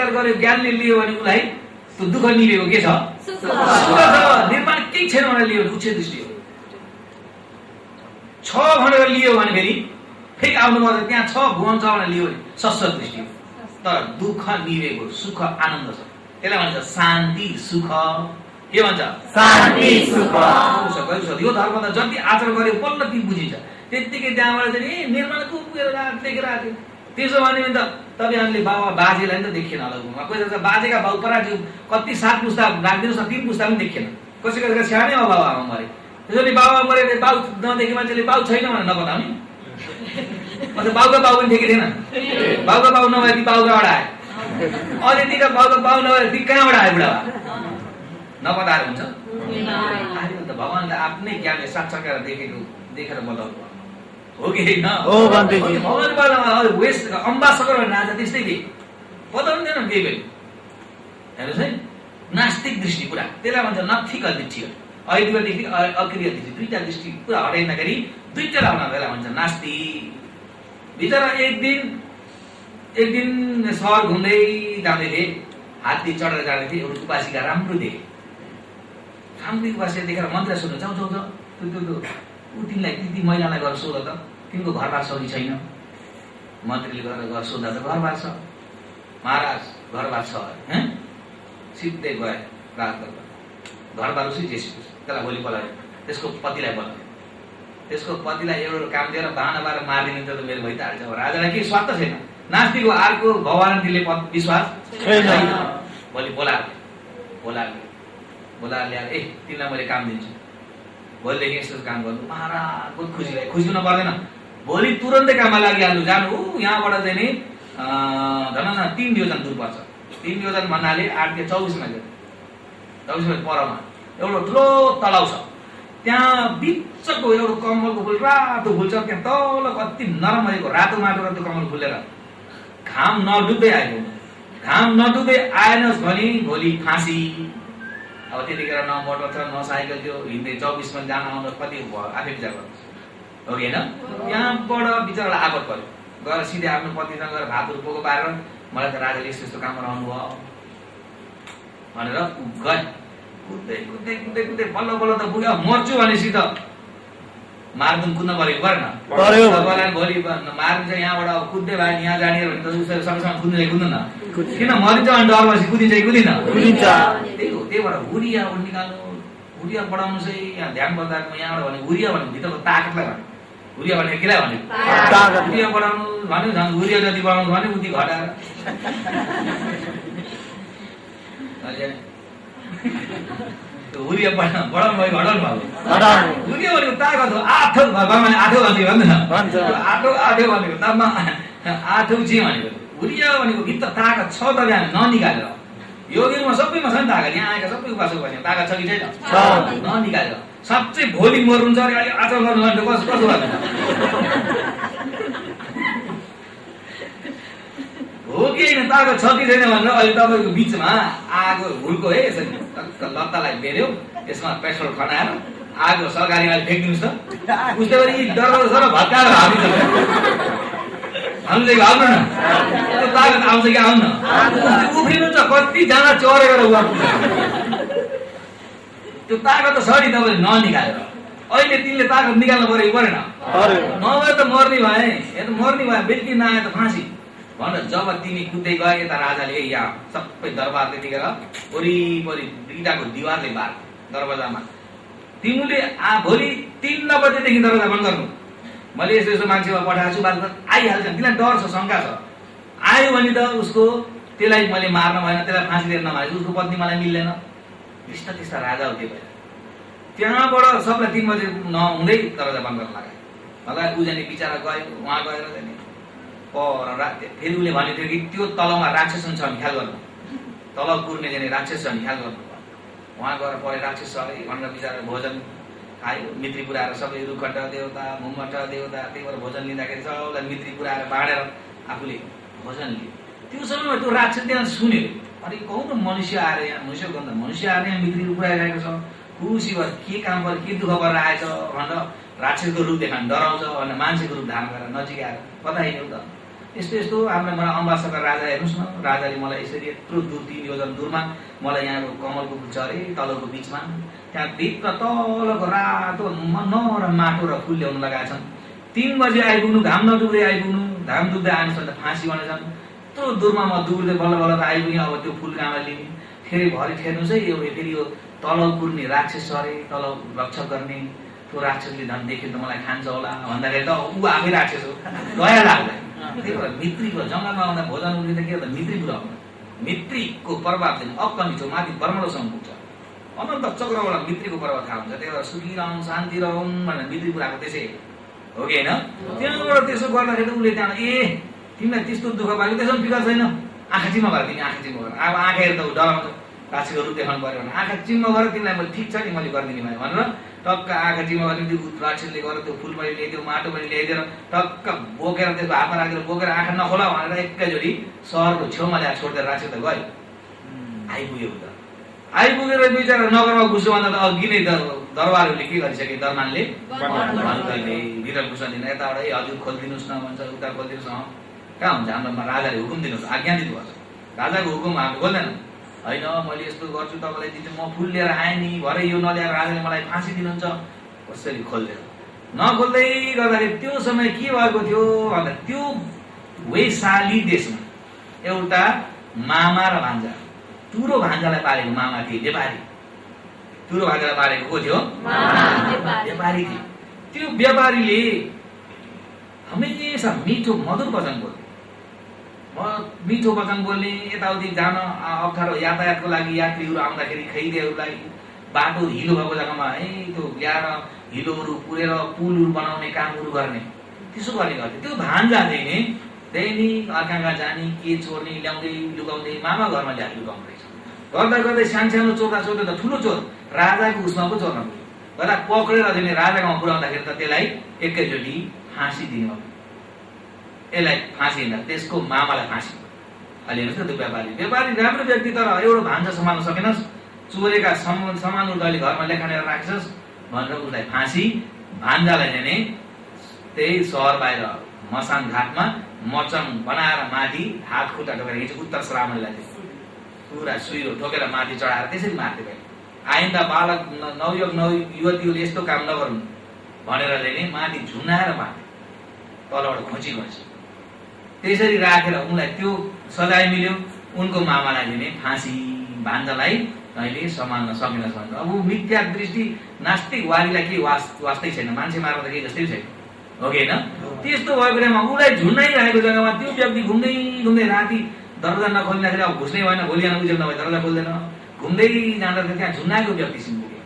आचर गर्यो, ज्ञानले लियो भने उसलाई त्यो दुःख निभेको के छ? सुख छ। निर्माण केही छैन भनेर लियो भने उच्च दृष्टि हो। छ भनेर लियो भने फेरि फेरि आउनुपर्छ, त्यहाँ छ भुवन छ भनेर लियो भने शाश्वत दृष्टि हो। तर दुःख निभेको सुख आनन्द छ, त्यसलाई भन्छ शान्ति सुख। के भन्छ? शान्ति सुख। यो धर्म त जति आचरण गर्यो बल्ल ती बुझिन्छ। त्यतिकै त्यहाँबाट चाहिँ निर्माणको पुगेर देखेर आएको। त्यसो भने त तपाईँहरूले बाबा बाजेलाई नि त देखिएन होला घुममा। कोही त बाजेका बाउ पराज्यू कति 7 पुस्ता राखिदिनुहोस् न, 3 पुस्ता पनि देखिएन। कसै कसैका सानै हो बाबा आमा मरे। त्यसैले बाबा मरे बाउ नदेखे मान्छेले बाउ छैन भनेर नबताउने। अन्त बाउका बाउ पनि देखेको थिएन। बाउका बाउ नभए ती बाउकाबाट आयो। अहिले तीका बाउका बाउ नभए ती कहाँबाट आयो बुढाबा? नपताएर हुन्छ? त भगवानले आफ्नै ज्ञानले साक्षात्कार देखेर बताउनु हो कि होइन? भगवान वेस्ट अम्बासगर राजा त्यस्तै थिए, बताउनु थिएन केही पनि। हेर्नुहोस् है, नास्तिक दृष्टि पुरा, त्यसलाई भन्छ नथिकल दृष्टि। अद्वैत दृष्टि, अक्रिय दृष्टि, दुईटा दृष्टि पुरा हटाइँदाखेरि दुईटा लाउन त्यसलाई भन्छ नास्ति। बिचरा एक दिन सहर घुम्दै जाँदै थिए, हात्ती चढेर जाँदै थिए। एउटा उपासिका राम्रो देखे, राम्रो उपासिका देखेर मन्त्र सोध्नु, जाउँ जाउँ जाउँ त्यो ऊ तिमीलाई ती महिलालाई गएर सोध त, तिमीको घरबार सही छैन। मन्त्रीले गएर सोद्धा त घरबार छ। महाराज घरबार छ। सिधै गए रात गर्दा घरबार उसी जेसी त्यसलाई भोलि बोलायो। त्यसको पतिलाई बोलायो। त्यसको पतिलाई एउटा काम दिएर बाहना बाह्र मारिदिने त मेरो भइ त हाल्छ। राजालाई केही स्वार्थ छैन, नास्तिक हो, अर्को भगवानले विश्वास छैन। भोलि बोलाएर ल्याएर तिमीलाई मैले काम दिन्छु, भोलिदेखि यस्तो काम गर्नु। महाराज बहुत खुसी भयो। खुसी हुन पर्दैन, भोलि तुरन्तै काममा लागिहाल्नु। जानु यहाँबाट चाहिँ नि धन 3 योजन दूर पर्छ। 3 योजन भन्नाले 8 के 24 माइल, 24 माइल परमा एउटा ठुलो तलाउ छ। त्यहाँ बिचको एउटा कमलको फुल, रातो फुल छ। त्यहाँ तल कति नरम भएको रातो माटोको त्यो कमल फुलेर घाम नडुब्दै आएको। घाम नडुब्दै आएनस् भने भोलि फाँसी। अब त्यतिखेर न मोटर छ न साइकल थियो, हिँड्दै 24 माइल जान आउनु कति भयो आफै विचार गर्नुहोस्, हो कि होइन? त्यहाँबाट बिचरालाई आपत पर्यो। गएर सिधै आफ्नो पतिसँग गएर भातहरू पोको पारेर मलाई त राजाले यस्तो यस्तो काममा रहनु भयो भनेर गए। कुद्दै कुद्दै कुद्दै कुद्दै बल्ल बल्ल त पुग्यो। मर्छु भनेपछि त मार्दुङ कुद्न परेको परेन? भोलि मार्नु चाहिँ यहाँबाट अब कुद्दै भयो यहाँ जाने भने त उसरी सँगसँग कुद्नु न, किन मरिन्छ भने डर भएपछि कुदिन्छ कि कुदिन? त्यही हो। त्यहीबाट हुरिया निकाल्नु, हुरिया बढाउनु चाहिँ यहाँ ध्यान बजाएको। यहाँबाट भने हुरिया भने भित्रको ताकतलाई भने, हुरिया भने केलाई भने हुरिया बढाउनु भन्यो। झन् हुरिया जति बढाउनु भने उति घटाएर हुरिया बढाउनु भयो, घटाउनु भयो। हुरिया भनेको ताकत हो। आठो भगवानले आठो भन्थ्यो भन्दैन? आठो भनेको तबमा आठो जे भनेको। हुरिया भनेको भित्र ताकत छ त बिहान ननिकालेर। योगीमा सबैमा छ नि ताकत। यहाँ आएका सबै उपासक भने ताकत छ कि छैन? ननिकालेर साँच्चै भोलि मर्नुहुन्छ अरे अहिले आचरण गर्नु भने कसो गर्नु हो कि होइन? ताकत छ कि छैन भनेर अहिले तपाईँको बिचमा आगो हुलको है यसरी लत्तालाई बेर्यो, यसमा पेट्रोल खनाएर आगो सरकारीमा फ्याँकिदिनुहोस् त। उसले पनि डराउँछ र भत्काएर हालिन्छ। हाल्नु हाल्नु न, त्यो ताकत आउँछ कि आउन? उफ्रिनु छ कतिजना चढेर उहाँ पुग्छ। त्यो ताकत त छ नि तपाईँले ननिकालेर। अहिले तिमीले ताकत निकाल्नु पऱ्यो कि परेन? नभए त मर्ने भए, मर्ने भए बेलुकी नआए त फाँसी भनेर जब तिमी कुद्दै गए यता राजाले यहाँ सबै दरबार त्यतिखेर वरिपरि इँटाको दिवारले बार दरवाजामा। तिमीले भोलि 3 बजेदेखि दरवाजा बन्द गर्नु। मैले यस्तो यस्तो मान्छेमा पठाएको छु, बात आइहाल्छ। तिमीलाई डर छ, शङ्का छ। आयो भने त उसको त्यसलाई मैले मार्न भएन, त्यसलाई फाँसी दिएर नमारे उसको पत्नी मलाई मिल्दैन। त्यस्ता त्यस्ता राजा हो त्यो भएर त्यहाँबाट सबलाई 3 बजे नहुँदै दरवाजा बन्द गर्न लाग्यो। मलाई उजाने बिचरा गयो, उहाँ गएर जाने पर फेरि उसले भनेको थियो कि त्यो तलमा राक्षस छ भने ख्याल गर्नु, तल कुर्ने जाने राक्षस छ भने ख्याल गर्नु। उहाँ गएर परे राक्षस छ अरे भनेर बिचरा भोजन खायो। मित्री पुऱ्याएर सबै रुखट देवता, मुमट देवता, त्यही भएर भोजन लिँदाखेरि सबलाई मित्री पुऱ्याएर बाँडेर आफूले भोजन लियो। त्यो समयमा त्यो राक्षस त्यहाँ सुन्यो, अरे कहु न मनुष्य आएर यहाँ मनुष्य आएर यहाँ मित्री पुऱ्याइरहेको छ, खुसी भएर के काम गरेर के दुःख गरेर आएछ भनेर राक्षसको रूप देखाउनु डराउँछ भनेर मान्छेको रूप धारण गरेर नजिक आएर कता हिँड्यौ त यस्तो यस्तो आफ्नो मलाई अम्बासका राजा हेर्नुहोस् न, राजाले मलाई यसरी यत्रो दूर 3 योजन दूरमा मलाई यहाँको कमलको फुल छ अरे तलको बिचमा, त्यहाँ भित्र तलको रातो नरम माटो र फुल ल्याउनु लगाएका छन्। 3 बजे आइपुग्नु, घाम नडुब्दै आइपुग्नु, घाम डुब्दै आएन भने त फाँसी भनेछन्। यत्रो दूरमा म दुर्दै बल्ल बल्ल त आइपुगेँ, अब त्यो फुल कहाँबाट लिने? फेरि भरे ठेर्नुहोस् है, यो फेरि यो तल कुर्ने राक्षस अरे, तल रक्षा गर्ने त्यो राक्षसले झन् देख्यो त मलाई खान्छ होला भन्दाखेरि त ऊ आफै राक्षस हो, दया लाग्दैन। त्यही भएर मित्रीको जङ्गलमा आउँदा भोजन उठ्ने त के हो त मित्री पुऱ्याउनु, मित्रीको प्रभाव चाहिँ अकमित हो, माथि बर्मलोसम्म पुग्छ। अनन्त चक्रबाट मित्रीको प्रभाव थाहा हुन्छ। त्यही भएर सुखी रहौँ शान्ति रहौँ भनेर मित्री पुऱ्याएको त्यसै हो कि होइन? त्यहाँबाट त्यसो गर्दाखेरि उसले त्यहाँ तिमीलाई त्यस्तो दुःख पाएको त्यसो पनि फिकर छैन, आँखा चिम्म गर, तिमी आँखा चिम्म गर। अब आँखा हेर्दा ऊ डराउँछ, राक्षसको रूप देखाउनु पऱ्यो भने आँखा चिम्म गर, तिमीलाई मैले ठिक छ नि मैले गरिदिने भयो भनेर टक्क आँखा चिम्म गर्ने त्यो राक्षसले गरेर त्यो फुल मैले ल्याइदियो, माटो मैले ल्याइदिएर टक्क बोकेर त्यसको हातमा राखेर बोकेर आँखा नखोला भनेर एकैचोटि सहरको छेउमा ल्याएर छोडेर राक्षस त गयो। आइपुग्यो त आइपुगेर बिचरा नगरमा घुस्यो भन्दा त अघि नै दरबारहरूले के गरिसके, दरमानले भित्र घुस्न दिन, यताबाट हजुर खोलिदिनुहोस् न भन्छ, उता खोलिदिनुहोस् न, कहाँ हुन्छ? हाम्रो राजाले हुकुम दिनुहोस्, आज्ञा दिनुपर्छ। राजाको हुकुम हामी खोल्दैन, होइन मैले यस्तो गर्छु तपाईँलाई दिन्छु, म फुल लिएर आएँ नि, भरे यो नल्याएर राजाले मलाई फाँसी दिनुहुन्छ, कसरी खोल्दैन? नखोल्दै गर्दाखेरि त्यो समय के भएको थियो भन्दा त्यो वैशाली देशमा एउटा मामा र भान्जा, टुरो भान्जालाई पालेको मामा थिए व्यापारी, टुरो भान्जालाई पालेको को थियो? व्यापारी थियो। त्यो व्यापारीले हमेसा मिठो मधुर वचन बोल्थे, मिठो वचन बोल्ने, यताउति जान अप्ठ्यारो यातायातको लागि यात्रीहरू आउँदाखेरि खैदीहरूलाई बाटो हिलो भएको जग्गामा त्यो ल्याएर हिलोहरू पुरेर पुलहरू बनाउने कामहरू गर्ने, त्यसो गर्ने गर्थे। त्यो भान्जा चाहिँ नि दैनिक अर्काका जाने, के चोर्ने ल्याउँदै लुकाउँदै मामा घरमा ल्याएर लुकाउनु रहेछ। गर्दा गर्दै सानो चोर्दा चोर्दा त ठुलो चोर राजाको उसमा पो चोर्न पुग्यो। गर्दा पक्रेर चाहिँ राजाकोमा पुर्याउँदाखेरि त त्यसलाई एकैचोटि फाँसी दिनु, यसलाई फाँसी दिँदा त्यसको मामालाई फाँसी। अहिले हेर्नुहोस् न त्यो व्यापारी राम्रो व्यक्ति, तर एउटा भान्जा सम्हाल्न सकेनस्, चोरेका सामानहरू अहिले घरमा लेखानेर राख्छस् भनेर उसलाई फाँसी। भान्जालाई नै त्यही सहर बाहिर मसान घाटमा मचम बनाएर माथि हात खुट्टा ठोकेर हिजो उत्तर श्रावणलाई पुरा सुइरो ठोकेर माथि चढाएर त्यसरी मार्थे भयो। आइन्दा बालक युवतीहरूले यस्तो काम नगर्नु भनेर नै माथि झुन्नाएर मार्थे, तलबाट खोची त्यसरी राखेर उनलाई त्यो सजाय मिल्यो। उनको मामालाई दिने फाँसी, भान्जालाई अहिले सम्हाल्न सकेनस् भनेर। अब मिथ्या दृष्टि नास्तिकवादीलाई के वास्तै छैन, मान्छे मार्दा केही जस्तै छैन, हो कि होइन? त्यस्तो भएको बेलामा उसलाई झुन्नाइरहेको जग्गामा त्यो व्यक्ति घुम्दै घुम्दै राति दरवाजा नखोल्दाखेरि अब घुस्नै भएन, भोलि बिहान उजेल नभए दरवाजा खोल्दैन, घुम्दै जाँदाखेरि त्यहाँ झुन्नाएको व्यक्तिसिम पुग्यो।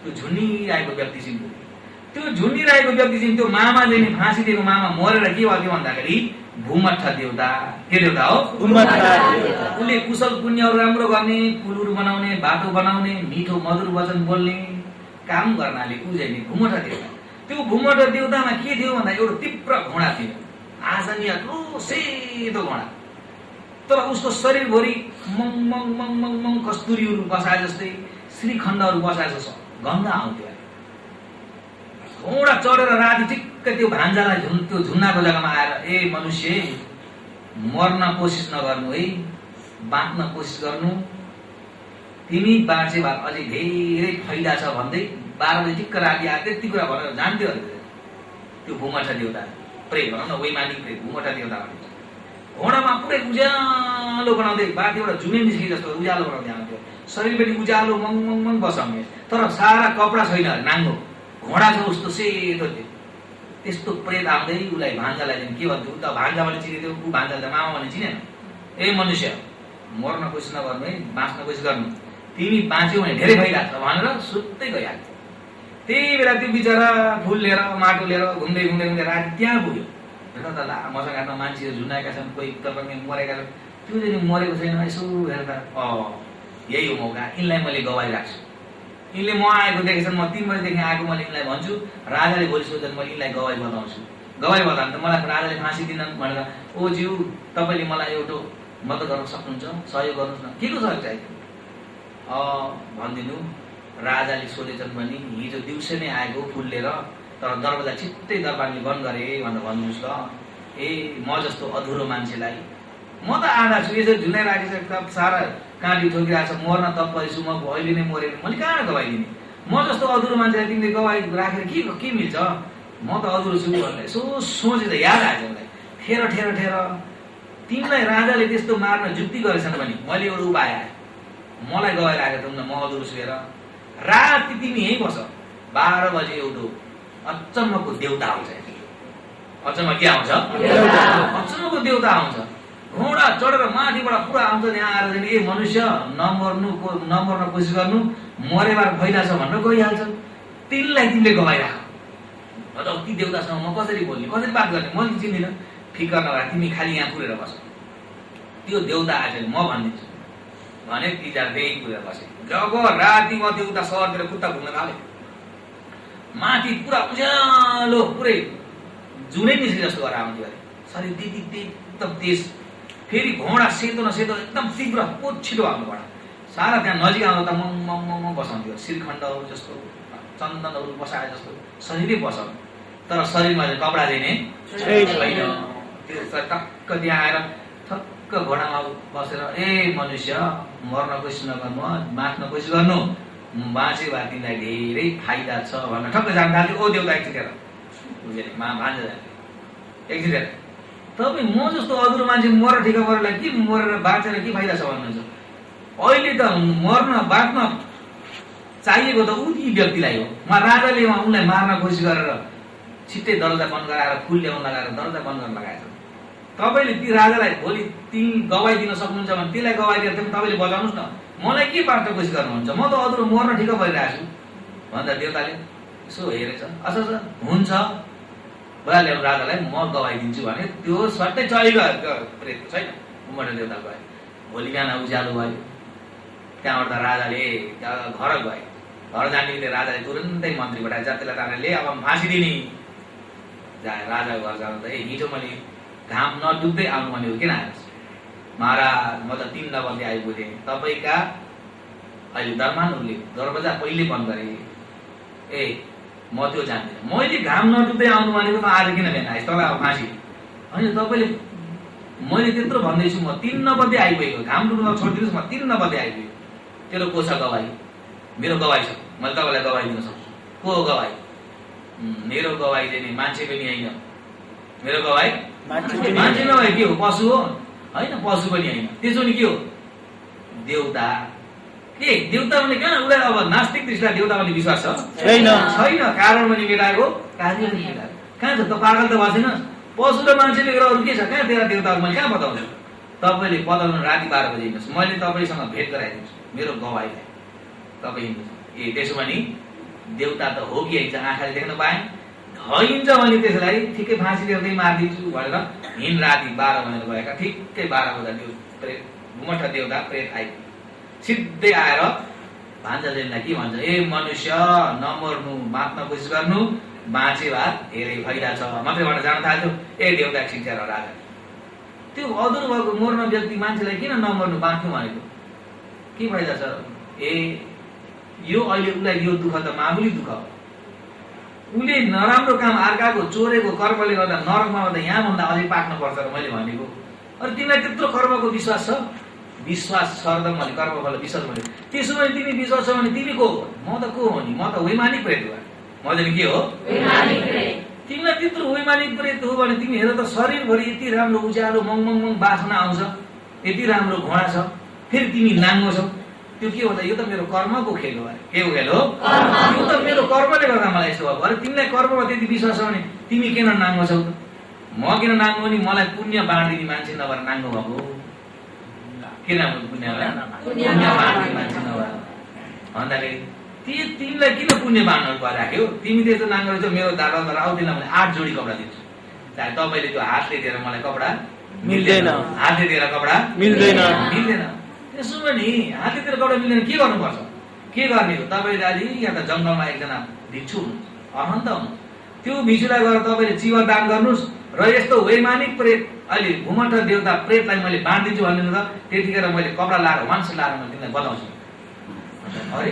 त्यो झुन्निरहेको व्यक्तिसिम पुग्यो। त्यो झुन्निरहेको व्यक्तिसिम त्यो मामाले नि फाँसी दिएको मामा मरेर के भयो भन्दाखेरि भूमठ देवता, के देवता हो? उसले कुशल पुण्यहरू राम्रो गर्ने, पुलहरू बनाउने, बाटो बनाउने, मिठो मधुर वचन बोल्ने काम गर्नाले उजाइने भूमठ देवता। त्यो भूमठ देवतामा के थियो भन्दा एउटा तीव्र घोडा थियो, आजनी सेतो घोडा, तर उसको शरीरभरि मङ मङ मङ मङ मङ कस्तुरीहरू बसाए जस्तै, श्रीखण्डहरू बसाए जस्तो गन्ध आउँथ्यो। घोडा चढेर राति ठिक्कै त्यो भान्जालाई त्यो झुन्नाको जग्गामा आएर, ए मनुष्य मर्न कोसिस नगर्नु है, बाँच्न कोसिस गर्नु, तिमी बाँचे भए अझै धेरै फाइदा छ भन्दै 12 बजी ठिक्क राति आए त्यति कुरा भनेर जान्थ्यो अरे त्यो भूमठ देवता। प्रेम भनौँ न, वैमानिक प्रेम भूमठ देवता भन्छ। घोडामा पुरै उज्यालो बनाउँदै बाटोबाट जुमे निस्के जस्तो उज्यालो बनाउँदै आउँथ्यो, शरीर पनि उज्यालो मङ मङ मङ बसाउने, तर सारा कपडा छैन, नाङ्गो घोडा छ उस्तो सेतो थियो। त्यस्तो प्रेत आउँदै उसलाई भान्जालाई के भन्थ्यो, त भान्जा भने चिनेथ्यो, ऊ भान्जा त मामा भने चिनेन। ए मनुष्य मर्न कोसिस नगर्नु है, बाँच्न कोसिस गर्नु, तिमी बाँच्यौ भने धेरै फाइदा छ भनेर सुत्तै गइहाल्थ्यो। त्यही बेला त्यो बिचरा फुल लिएर माटो लिएर घुम्दै घुम्दै घुम्दै राति त्यहाँ पुग्यो। हेर त मसँग हातमा मान्छेहरू झुन्डाएका छन्, कोही तपाईँ मरेका छन्, त्यो चाहिँ मरेको छैन, यसो हेर्दा यही हो मौका, यिनलाई मैले गवाई राख्छु। यिनले म आएको देखेछन्, म 3 बजीदेखि आएको, मैले यिनलाई भन्छु, राजाले भोलि सोध्छन् मैले यिनलाई गवाई बताउँछु। गवाई बताउनु त मलाई राजाले फाँसी दिनन् भनेर, ओ ज्यू तपाईँले मलाई एउटा मद्दत गर्न सक्नुहुन्छ, सहयोग गर्नुहोस् न, के को सहयोग चाहियो भनिदिनु। राजाले सोधेछन् भने हिजो दिउँसो नै आएको फुल लिएर, तर दरवाजा छिट्टै दरबारले बन्द गरे भनेर भन्नुहोस् ल। म जस्तो अधुरो मान्छेलाई म त आधा छु, यसरी झुन्डाइ राखिसकेको सारा काँटी ठोकिरहेको छ, मर्न तत्परछु म, अहिले नै मरेँ, मैले कहाँ गवाइदिने? म जस्तो अधुरो मान्छेलाई तिमीले गवाई राखेर के मिल्छ? म त अधुरो छु भनेर यसो सोचेर याद आएछ मलाई। ठेर ठेर ठेर तिमीलाई राजाले त्यस्तो मार्न जुक्ति गरेछन् भने मैले एउटा उपाय आयो, मलाई गवाई राखेर त म अधुरो छु हेर, राति तिमी यहीँ बस, 12 बजे एउटा अचम्मको देउता आउँछ। अचम्म के आउँछ? अचम्मको देउता आउँछ, घोडा चढेर माथिबाट पुरा आउँछ, त्यहाँ आएर चाहिँ ए मनुष्य नमर्न कोसिस गर्नु, मरेबार फैला छ भनेर गइहाल्छ। तिनलाई तिमीले गवाइराख। ती देउतासँग म कसरी बोल्ने, कसरी बात गर्ने, मैले चिन्दिनँ, फिकर नगर, तिमी खालि यहाँ पुरेर बस, त्यो देउता आएछ म भनिदिन्छु भने तिनीहरू त्यहीँ पुरेर बसे। जब राति म देउता सहरतिर खुट्टा घुम्न थालेँ, माथि पुरा उज्यालो, पुरै जुनै निस्के जस्तो गरेर आउँथ्यो अरे, शरीर त्यति एकदम तेज, फेरि घोडा सेतो न सेतो एकदम तीव्र, छिटो आउनुबाट सारा त्यहाँ नजिक आउँदा त म बसाउँथ्यो, श्रीखण्डहरू जस्तो चन्दनहरू बसाए जस्तो शरीरै बसाउनु, तर शरीरमा चाहिँ कपडा दिने छैन। त्यो टक्क त्यहाँ आएर ठक्क घोडामा बसेर ए मनुष्य मर्न कोसिस नगर्नु, बाँच्न कोसिस गर्नु, बाँचे भए तिमीलाई धेरै फाइदा छ भनेर ठक्क जान थाल्यो। ओ देउता एकछिन बुझेँ भान्जा एकछिन तपाईँ म जस्तो अधुरो मान्छे मरेर ठिक मरेलाई के मरेर बाँचेर के फाइदा छ भन्नुहुन्छ? अहिले त मर्न बाँच्न चाहिएको त उही व्यक्तिलाई हो। राजाले उनलाई मार्न कोसिस गरेर छिट्टै दरवाजा बन्द गराएर फुल ल्याउन लगाएर दरवाजा बन्द गर्न लगाएछ। तपाईँले ती राजालाई भोलि तिमी गवाई दिन सक्नुहुन्छ भने त्यसलाई गवाई दिएर तपाईँले बचाउनुहोस् न, मलाई के बाँच्न कोसिस गर्नुहुन्छ? म त अधुरो मर्न ठिक भइरहेको छु भन्दा देउताले यसो हेरेछ, अच्छा हुन्छ बोला ल्याउनु राजालाई, म गवाई दिन्छु भने त्यो सट्टै चलिगयो, प्रेत छैन, उमर देउता गयो। भोलि बिहान उज्यालो भयो, त्यहाँबाट त राजाले घर गए, घर जाने बित्तिकै राजाले तुरन्तै मन्त्री पठाए, जातिलाई राजाले अब फाँसी दिने। राजा घर जानु त हिजो मैले घाम नडुब्दै आउनु भने हो, किन आएछ? महाराज म त 3 बजे आइपुगेँ, तपाईँका अहिले दरमानहरूले दरवाजा पहिले बन्द गरे। ए म त्यो जान्दिनँ, मैले घाम नडुब्दै आउनु भनेको त आज किन बिहान आएछ? तपाईँ अब फाँसी होइन, तपाईँले मैले त्यत्रो भन्दैछु, म 3 बजे आइपुगेको, घाम डुब्न छोडिदिनुहोस्, म 3 बजे आइपुगेँ। तेरो को छ गवाई? मेरो गवाई छ, मैले तपाईँलाई गवाई दिन सक्छु। को हो गवाई? मेरो गवाई चाहिँ मान्छे पनि होइन, मेरो गवाई मान्छे नभए के हो? पशु हो होइन, पशु पनि होइन, त्यसो भने के हो? देउता। के देउता भने कहाँ? उसलाई अब नास्तिक दृष्टिले देउता भन्ने विश्वास छ छैन? कारण पनि मेटाएको, कार्य पनि मेटाएको। कहाँ छ त? पागल त भएको छैन? पशु र मान्छेले अरू के छ? कहाँ तेरा देउताहरू मैले कहाँ बताउँछु? तपाईँले बताउनु राति 12 बजे हिँड्नुहोस्, मैले तपाईँसँग भेट गराइदिन्छु मेरो गवाईलाई। तपाईँ हिँड्नुहोस्। ए त्यसो भने देउता त हो कि होइन आँखाले देख्न पाएँ, होइन भने त्यसलाई ठिकै फाँसी ल्याउँदै मारिदिन्छु भनेर हिँड राति 12 बजेर गएका। ठिकै 12 बजा त्यो प्रेत घुमठ देउता प्रेत आइपुग्यो। सिधै आएर भान्जादेवलाई के भन्छ? ए मनुष्य नमर्नु, बाँच्न कोसिस गर्नु, बाँचे भए धेरै फाइदा छ मात्रै भनेर जान थाल्थ्यो। ए देउता शिक्षा राजा त्यो अधुरो भएको मर्न व्यक्ति मान्छेलाई किन नमर्नु बाँच्नु भनेको? के फाइदा छ? ए यो अहिले उसलाई यो दुःख त मामुली दुःख हो, उसले नराम्रो काम अर्काको चोरेको कर्मले गर्दा नरकमा गर्दा यहाँभन्दा अझै पाक्न पर्छ र मैले भनेको। अरे तिमीलाई त्यत्रो कर्मको विश्वास छ? विश्वास सर्दम भने कर्मफल विश्वास भने, त्यसो भने तिमी विश्वास छ भने तिमी को हो? म त को हो नि? म त वैमानिक प्रेत हो। म चाहिँ के हो? तिमीलाई त्यत्रो वैमानिक प्रेत हो भने तिमी हेर त शरीरभरि यति राम्रो उज्यालो मङ बासना आउँछ, यति राम्रो घोडा छ, फेरि तिमी नाङ्गो छौ। त्यो के हो त? यो त मेरो कर्मको खेल हो। के हो खेल हो? यो त मेरो कर्मले गर्दा मलाई यस्तो भयो। अरे तिमीलाई कर्ममा त्यति विश्वास छ भने तिमी किन नाङ्गो छौ त? म किन नाङ्गो नि? मलाई पुण्य बाँडिदिने मान्छे नभएर नाङ्गो भएको। किन पुण्य बाँडिदिने मान्छे नभएर भन्दाखेरि तिमीलाई किन पुण्य बाँड्नु राख्यो? तिमी त्यस्तो नाङ्गो रहेछौ, मेरो दादा आउँदैन भने 8 जोडी कपडा दिन्छु। चाहे तपाईँले त्यो हातले दिएर मलाई कपडा मिल्दैन, हातले दिएर कपडा मिल्दैन। त्यसो भने हाततिर कपडा मिल्दैन के गर्नुपर्छ? के गर्ने हो? तपाईँले अलि यहाँ त जङ्गलमा एकजना भिक्षु हुनुहुन्छ, अहन्त हुनुहुन्छ, त्यो भिक्षुलाई गएर तपाईँले चिवर दान गर्नुहोस् र यस्तो वैमानिक प्रेत अहिले घुमठ देउता प्रेतलाई मैले बाँडिदिन्छु भन्नु त त्यतिखेर मैले कपडा लाएर वान्स लाएर मैले तिमीलाई बताउँछु। अरे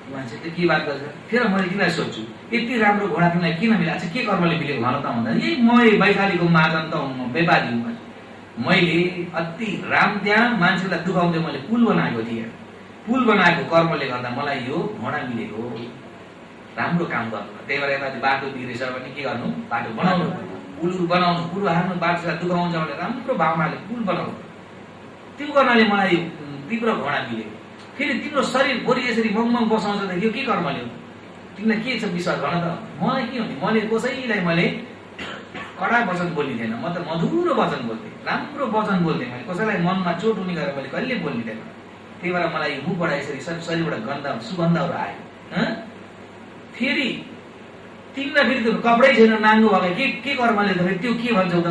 मान्छे त के बात गर्छ। फेरि मैले तिमीलाई सोध्छु, यति राम्रो घोडा तिमीलाई किन मिलाएको छ, के कर्मले मिलेको भन त भन्दा, यही म वैशालीको महाजन त म व्यापारी हुँ। मैले अति राम त्यहाँ मान्छेलाई दुखाउँदै मैले पुल बनाएको थिएँ। पुल बनाएको कर्मले गर्दा मलाई यो घोडा मिलेको। राम्रो काम गर्नु, त्यही भएर यता बाटो बिग्रेछ भने के गर्नु, बाटो बनाउनु, पुल बनाउनु, पुल हार्नु, बाटोलाई दुखाउँछ भने राम्रो भावनाले पुल बनाउनु। त्यो गर्नाले मलाई तिम्रो घोडा मिलेको। फेरि तिम्रो शरीर भोलि यसरी मङमङ बसाउँछ त यो के कर्मले हो? तिमीलाई के छ विश्वास भन त। मलाई के हुने, मैले कसैलाई मैले कडा वचन बोलिदिएन, म त मधुरो वचन बोल्थेँ, राम्रो वचन बोल्थेँ। मैले कसैलाई मनमा चोट हुने गरेर मैले कहिले बोल्दिनँ। त्यही भएर मलाई मुखबाट यसरी शरीरबाट गन्ध सुगन्धहरू आयो। फेरि तिमीलाई फेरि त्यो कपडै छैन नाङ्गो भएको के कर्मले त, त्यो के भन्छौ त,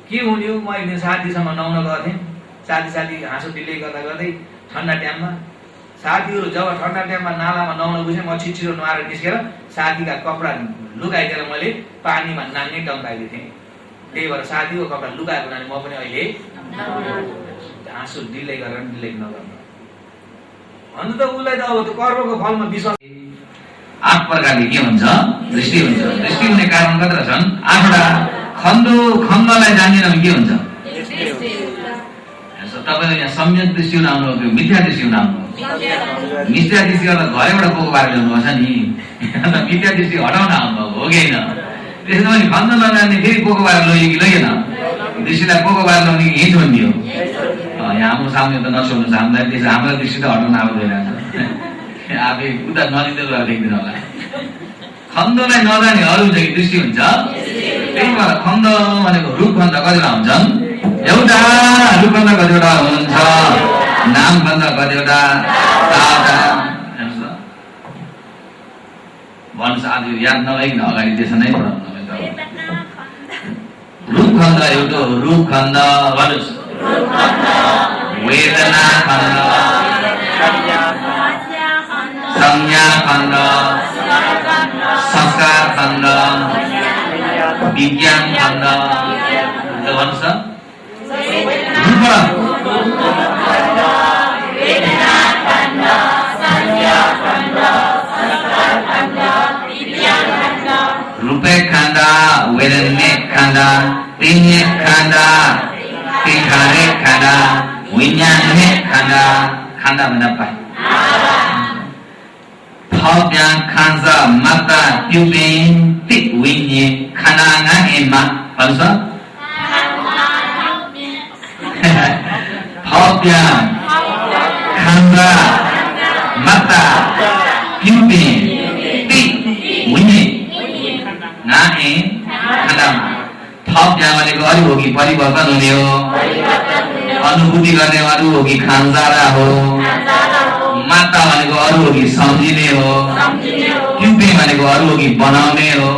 के हुने हो? म एक दिन साथीसँग नुहाउन गएको थिएँ। साथी हाँसो दिल्ली गर्दा गर्दै ठन्डा टाइममा साथीहरू जब ठन्डा टाइममा नालामा नुहाउन गएँ, म छिटो नुहाएर निस्केर साथीका कपडा लुगाइदिएर मैले पानीमा नाङ्गै टङ्काइदिएको थिएँ। त्यही भएर साथीको कपडा लुगाएको हुनाले म पनि अहिले हाँसो डिले गरेर डिले नगर्नु। अन्त त उसलाई त अब त्यो कर्मको फलमा विश्वास। 8 प्रकारले के हुन्छ, दृष्टि हुन्छ। दृष्टि हुने कारण कतिवटा छन्? 8वटा। खण्डलाई जान्दैन के हुन्छ? तपाईँले यहाँ सम्यक दृष्टि हुन आउनुभयो, मिथ्या दृष्टि हुन आउनुभयो। मिथ्या दृष्टि गर्दा घरैबाट पोको बार ल्याउनुपर्छ नि, अन्त मिथ्या दृष्टि हटाउन आउनुभयो हो कि होइन? त्यसमा पनि खण्ड नजान्ने फेरि पोको बार लग्यो कि लगेन? दृष्टिलाई पोको बार लगाउने कि यहीँ छोडिदियो? यहाँ हाम्रो सामने त नछोड्नु छ हामीलाई, त्यसो हाम्रो दृष्टि त हटाउन आउँदैन। आफै उता नजिक देख्दैन होला। खण्डलाई नजाने अरू चाहिँ दृष्टि हुन्छ। त्यही भएर खण्ड भनेको रूपभन्दा कतिवटा हुन्छन्? एउटा। रूपभन्दा कतिवटा हुन्छ? नामभन्दा कतिवटा? 7वटा। भन्नुहोस्, आज याद नभइकन अगाडि त्यसो नै पढाउनु। रूपखण्ड एउटा, रूपखण्ड भन्नुहोस्, वेदना खण्ड, संज्ञा खण्ड, संस्कार खण्ड, विज्ञान खण्ड। भन्नुहोस् रूपे खण्ड, वेदने खण्ड, तिन्य खण्ड, तिखारे खण्ड, विज्ञाने खण्ड। खण्ड भन्दा पाइ थप्या खान्छ माता प्युपेन तिक विन्ये खनाङा एमा भन्छ। थप्या खान्छ माता प्युपेन तिक विन्ये नाए खनाङ। थप्या भनेको अरू हो कि परिवर्तन हुने हो, अनुभूति गर्ने अरू हो कि खानजारा हो, माता भनेको अरू हो कि सम्झिने हो, क्युपे भनेको अरू हो कि बनाउने हो,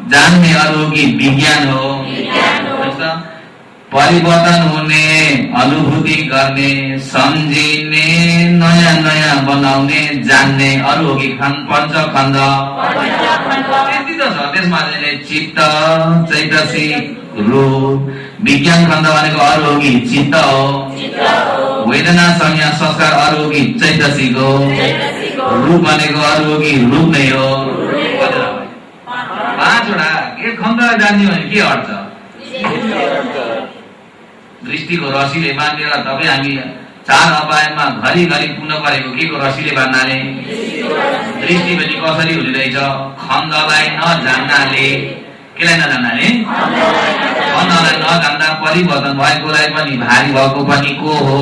जान्ने अरू हो कि विज्ञान हो। परिवर्तन हुने, अनुभूति गर्ने, सम्झिने, नयाँ नयाँ बनाउने, जान्ने अरू हो कि पञ्चखण्ड। त्यति त छ। त्यसमा चाहिँ चित्त, चैतसिक, रूप। विज्ञान खण्ड भनेको अरू हो कि चित्त हो, वेदना, संज्ञा, संस्कार अरू हो कि चैतसिक हो, रूप भनेको अरू हो कि रूप नै हो। 5वटा। एक खण्डलाई जान्ने भने के अट्छ? दृष्टिको रसीले बाँधेर तपाईँ हामी 4 अपायमा घरिघरि पुग्न परेको के को रसीले बाँध्नाले? दृष्टि पनि कसरी हुने रहेछ? खण्डलाई नजान्नाले। केलाई नजान्नाले? खण्डलाई नजान्दा परिवर्तन भएकोलाई पनि भारी भएको पनि को हो?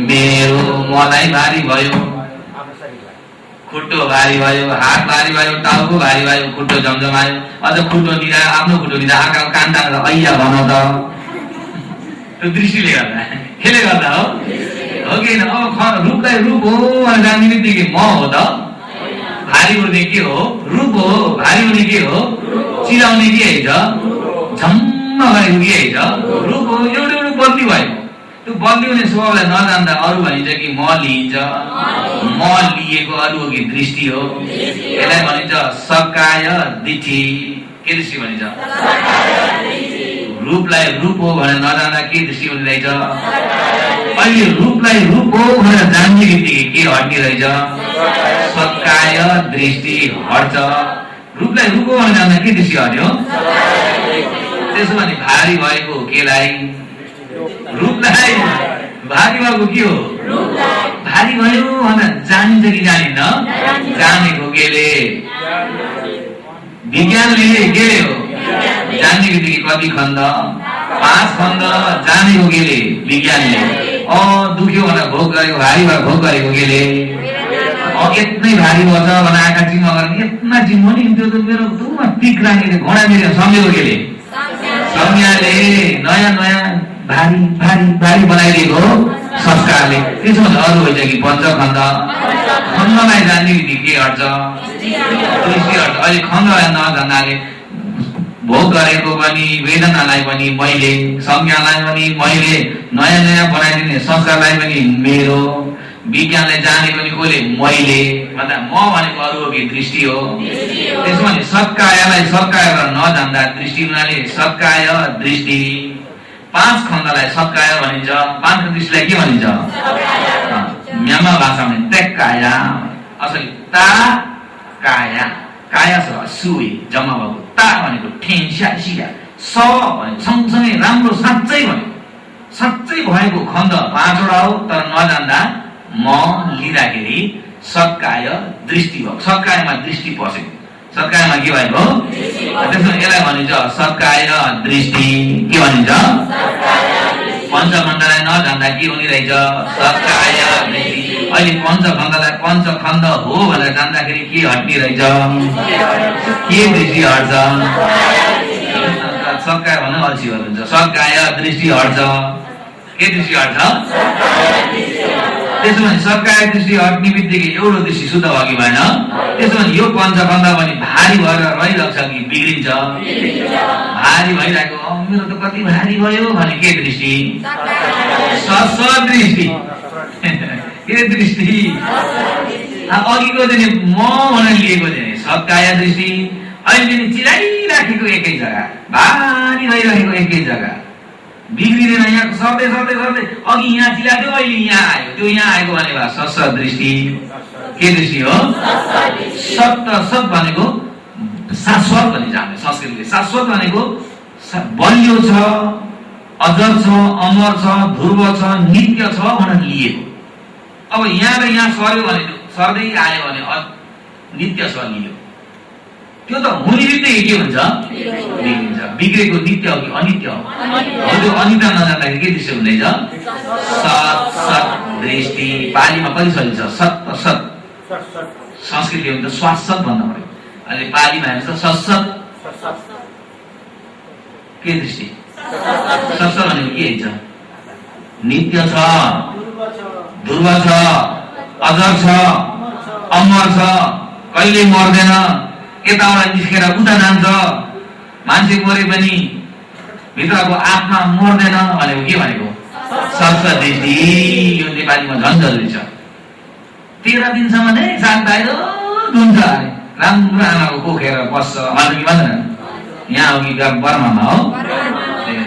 मेरो। मलाई भारी भयो, खुट्टो भारी भयो, हात भारी भयो, टाउको भारी भयो, खुट्टो जमजमायो, अझ खुट्टो लिँदा आफ्नो खुट्टो लिँदा आँखा कान तानेर ऐया भनौ त। त्यो दृष्टिले गर्दा। केले गर्दा हो? हो कि होइन? अब रूपलाई रूप हो भनेर जान्ने बित्तिकै म हो त? भारी उड्ने के हो? रूप हो। भारी हुने के हो? चिलाउने के है त? झम्म गरेको के है त? रूप हो। एउटा बदली भयो। त्यो बदली हुने स्वभावलाई नजान्दा अरू भनिन्छ कि म लिइन्छ, म लिएको अरू हो कि दृष्टि हो। यसलाई भनिन्छ सकाय दिठी। के दृष्टि भनिन्छ? रूपलाई रूप हो भनेर नजान्दा के दृष्टि हुने रहेछ? अहिले रूपलाई रूप हो भनेर जान्ने बित्तिकै के हट्ने रहेछ? सत्काय दृष्टि हट्छ। रूपलाई रूप हो भनेर जान्दा के दृष्टि हट्यो? त्यसो भने भारी भएको केलाई? रूपलाई भारी भएको के हो? भारी भयो भनेर जानिन्छ कि जानिन्न? जानेको केले? विज्ञानले केले हो? जान्ने बित्तिकै कति खण्ड? 5 खण्ड। जानेको केले? विज्ञानले। दुख्यो भनेर भोग गरेको, भारी भएर भोग गरेको केले? यत्नै भारी पर्छ भनेर आँखा चिम्मा गर्ने, यत्ना चिम्मो नि त्यो त मेरो दुमा टिक राखेको घोडा मेरो सम्झेको केले? संज्ञाले। नयाँ नयाँ भारी भारी भारी बनाइदिएको संस्कारले। त्यसो भने अरू होइन कि पञ्चखण्ड? खण्डलाई जान्ने बित्तिकै के हट्छ? दृष्टि हट्छ। अहिले खण्डलाई नजान्नाले भोग गरेको पनि, वेदनालाई पनि मैले, संज्ञालाई पनि मैले, नयाँ नयाँ बनाइदिने संस्कारलाई पनि मेरो, विज्ञानलाई जाने पनि कसले? मैले। भन्दा म भनेको अरू हो कि दृष्टि हो? त्यसो भने सत्कायलाई सत्काय नजान्दा दृष्टि हुनाले सत्काय दृष्टि। 5 खण्डलाई सत्काय भनिन्छ, 5 दृष्टिलाई के भनिन्छ? म्यामा भाषामा तेक्काया। असली ता काया, काया छ सुई जम्मा भएको, ता भनेको ठेन्स्या सिया, स भनेको सँगसँगै राम्रो साँच्चै भनेको। साँच्चै भएको खण्ड 5 वटा हो, तर नजान्दा म लिँदाखेरि सत्काय दृष्टि भयो। सत्कायमा दृष्टि पसेको, सत्कायमा के भएको? त्यसो यसलाई भनिन्छ सत्काय दृष्टि। के भनिन्छ? पञ्चखण्डलाई नजान्दा के हुने रहेछ? सत्काय दृष्टि। अहिले पञ्चखण्डलाई पञ्चखण्ड हो भनेर जान्दाखेरि के हट्ने रहेछ? के दृष्टि हट्छ? सत्काय भन्नु अल्छी हुन्छ। सत्काय दृष्टि हट्छ। के दृष्टि हट्छ? त्यसो भने सत्काय दृष्टि हट्ने बित्तिकै एउटा दृष्टि शुद्ध भयो कि भएन? त्यसो भने यो पञ्चखण्ड पनि भारी भएर रहिरहेको छ कि बिग्रिन्छ? भारी भइरहेको, मेरो त कति भारी भयो भने के दृष्टि? सदृष्टि। के दृष्टि? अघिको चाहिँ म भनेर लिएको चाहिँ सत्काय दृष्टि। अहिले पनि चिराइराखेको एकै जग्गा, भारी भइरहेको एकै जग्गा, बिग्रिँदैन। यहाँ सर्दै सर्दै सर्दै अघि यहाँ चिलाएको, अहिले यहाँ आयो, त्यो यहाँ आएको भनेको सत दृष्टि। के दृष्टि हो? सत। सत भनेको शाश्वत भनिन्छ हामीले संस्कृतले। शाश्वत भनेको बलियो छ, अजर छ, अमर छ, ध्रुव छ, नित्य छ भनेर लिएको। अब यहाँ र यहाँ सर्यो भने, सर्दै आयो भने नित्य छ लियो। त्यो त हुने बित्तिकै के हुन्छ? बिग्रिन्छ। बिग्रेको नित्य हो कि अनित्य हो? त्यो अनित्य नजान्दाखेरि के दृष्टि हुँदैछ? सत सत दृष्टि। पालीमा कति सजिन्छ? सत सत। संस्कृतले हुन्छ स्वासत भन्नु पर्यो। अहिले पालीमा हेर्छ सत्सत। के दृष्टि? सत्सत भनेको के हुन्छ? नित्य छ, ध्रुव छ, अजर छ, अमर छ, कहिले मर्दैन, यताबाट निस्केर उता जान्छ, मान्छे मरे पनि भित्रको आत्मा मर्दैन भनेको के भनेको? सत्सत दृष्टि। यो नेपालीमा झन् जरुरी छ। 13 दिनसम्म नै शान्त आयो हुन्छ अरे, राम्रो आमाको कोखेर बस्छ भन्छ कि भन्दैन? यहाँ हो कि बर्मामा हो?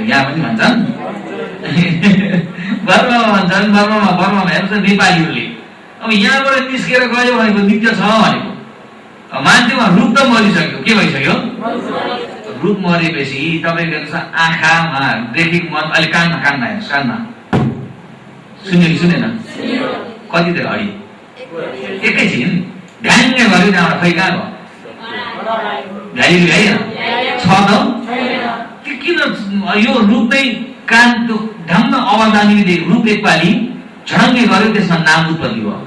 यहाँ पनि भन्छन् बर्मामा भन्छन्। बर्मामा हेर्छ नेपालीहरूले। अब यहाँबाट निस्केर गयो भनेको नित्य छ भनेको। मान्छेमा रूप त मरिसक्यो, के भइसक्यो? रूप मरेपछि तपाईँको आँखामा देखेको मन अहिले कानमा हेर्नुहोस्, कानमा सुन्यो कि सुनेन? कति त घडी एकैछिन ढ्याङ्गे गऱ्यो, त्यहाँबाट खै कहाँ भयो? भ्याइ भ्याएन छ त? किन यो रूप नै कान ढङ्ग आवाज आउने रूप एकपालि झडङ्गे गऱ्यो, त्यसमा नाम उत्पत्ति भयो।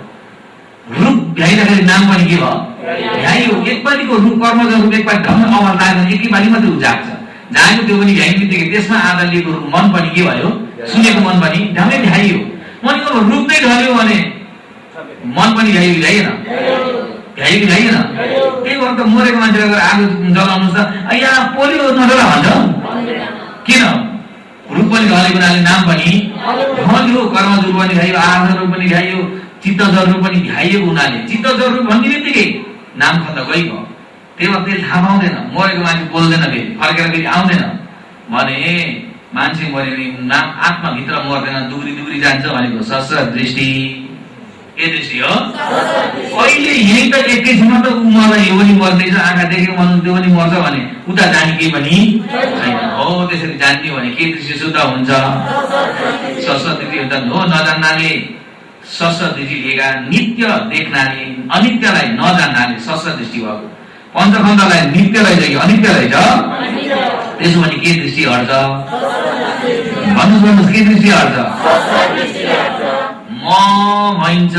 रूप भ्याइदाखेरि नाम पनि के भयो? भ्याइयो। एकपालिको रूप कर्मज रूप एकपालि ढङ्ग आवाज लाग्दैन, एकैपालि मात्रै उजाग्छ। जाग्यो त्यो पनि भ्याइने बित्तिकै त्यसमा आधार लिएको मन पनि के भयो? सुनेको मन पनि ढङ्गै भ्याइयो। भनेको रूप नै ढल्यो भने मन पनि भ्याइयो कि भ्याइएन? भ्याइयो कि भ्याइएन? त्यही भएर त मरेको मान्छेले गएर आगो जलाउनुहोस् त, यहाँ पोलियो नजला भन्छ। किन? रूप पनि ढलेको हुनाले नाम पनि ढल्यो, कर्मज रूप पनि भ्याइयो, आहार रूप पनि भ्याइयो, चित्तजर रूप पनि भ्याइएको हुनाले चित्तजर रूप भन्ने बित्तिकै नाम खन्द गइगयो। त्यही भएर त्यसले थाहा पाउँदैन, मरेको मान्छे बोल्दैन, फेरि फर्केर फेरि आउँदैन भने मान्छे मर्यो भने आत्माभित्र मर्दैन, दुब्री जान्छ भनेको शस्त्र दृष्टि। के दृष्टि हो? अहिले यही त एकैछिनमा त ऊ मर्दा यो पनि मर्दैछ, आँखा देखेको मान्छे त्यो पनि मर्छ भने उता जाने केही पनि छैन। हो त्यसरी जान्ने भने के दृष्टि शुद्ध हुन्छ? शस्त्र दृष्टि हुन्छ। हो नजान्नाले शस्त्र दृष्टि लिएका, नित्य देख्नाले अनित्यलाई नजान्नाले शस्त्र दृष्टि भएको, पञ्चखण्डलाई नित्यलाई देख्यो अनित्य रहेछ, त्यसो भने के दृष्टि हट्छ? भन्नुहोस् के दृष्टि हट्छ? म भइन्छ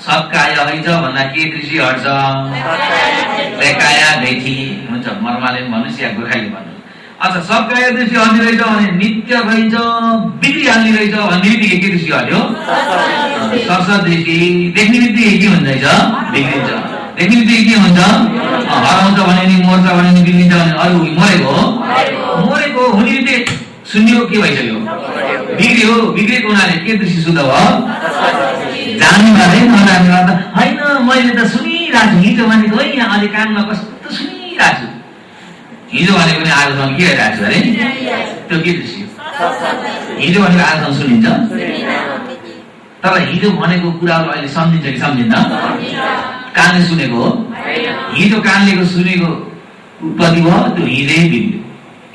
सबकाय हैछ भन्दा के दृष्टि हट्छ? देखाया देखि हुन्छ, मर्माले भन्नुहोस् या गोर्खाली भन्नुहोस्। अच्छा सबकाय दृष्टि हट्ने रहेछ भने नित्य भइन्छ बिग्रिहाल्ने रहेछ भन्ने बित्तिकै के दृष्टि हट्यो? शस्त्र दृष्टि। देख्ने बित्तिकै के हुँदैछ? बिग्रिन्छ। देख्ने बित्तिकै के हुन्छ? हराउँछ भने नि, मर्छ भने नि, बिग्रिन्छ भने अरू मरेको हुने बित्तिकै सुन्यो के भइसक्यो? बिग्रियो। बिग्रेको हुनाले के दृष्टि शुद्ध भयो? जान्ने भए नजान्ने भए त होइन, मैले त सुनिरहेको छु, हिजो भनेको है यहाँ अहिले कानमा कस्तो सुनिरहेको छु, हिजो भनेको पनि आजसम्म के गरिरहेको छु अरे? त्यो के दृष्टि? हिजो भनेको आजसम्म सुनिन्छ, तर हिजो भनेको कुराहरू अहिले सम्झिन्छ कि सम्झिन्न? कानले सुनेको हो, हिजो कानले सुनेको उत्पत्ति भयो, त्यो हिजै बिग्रियो।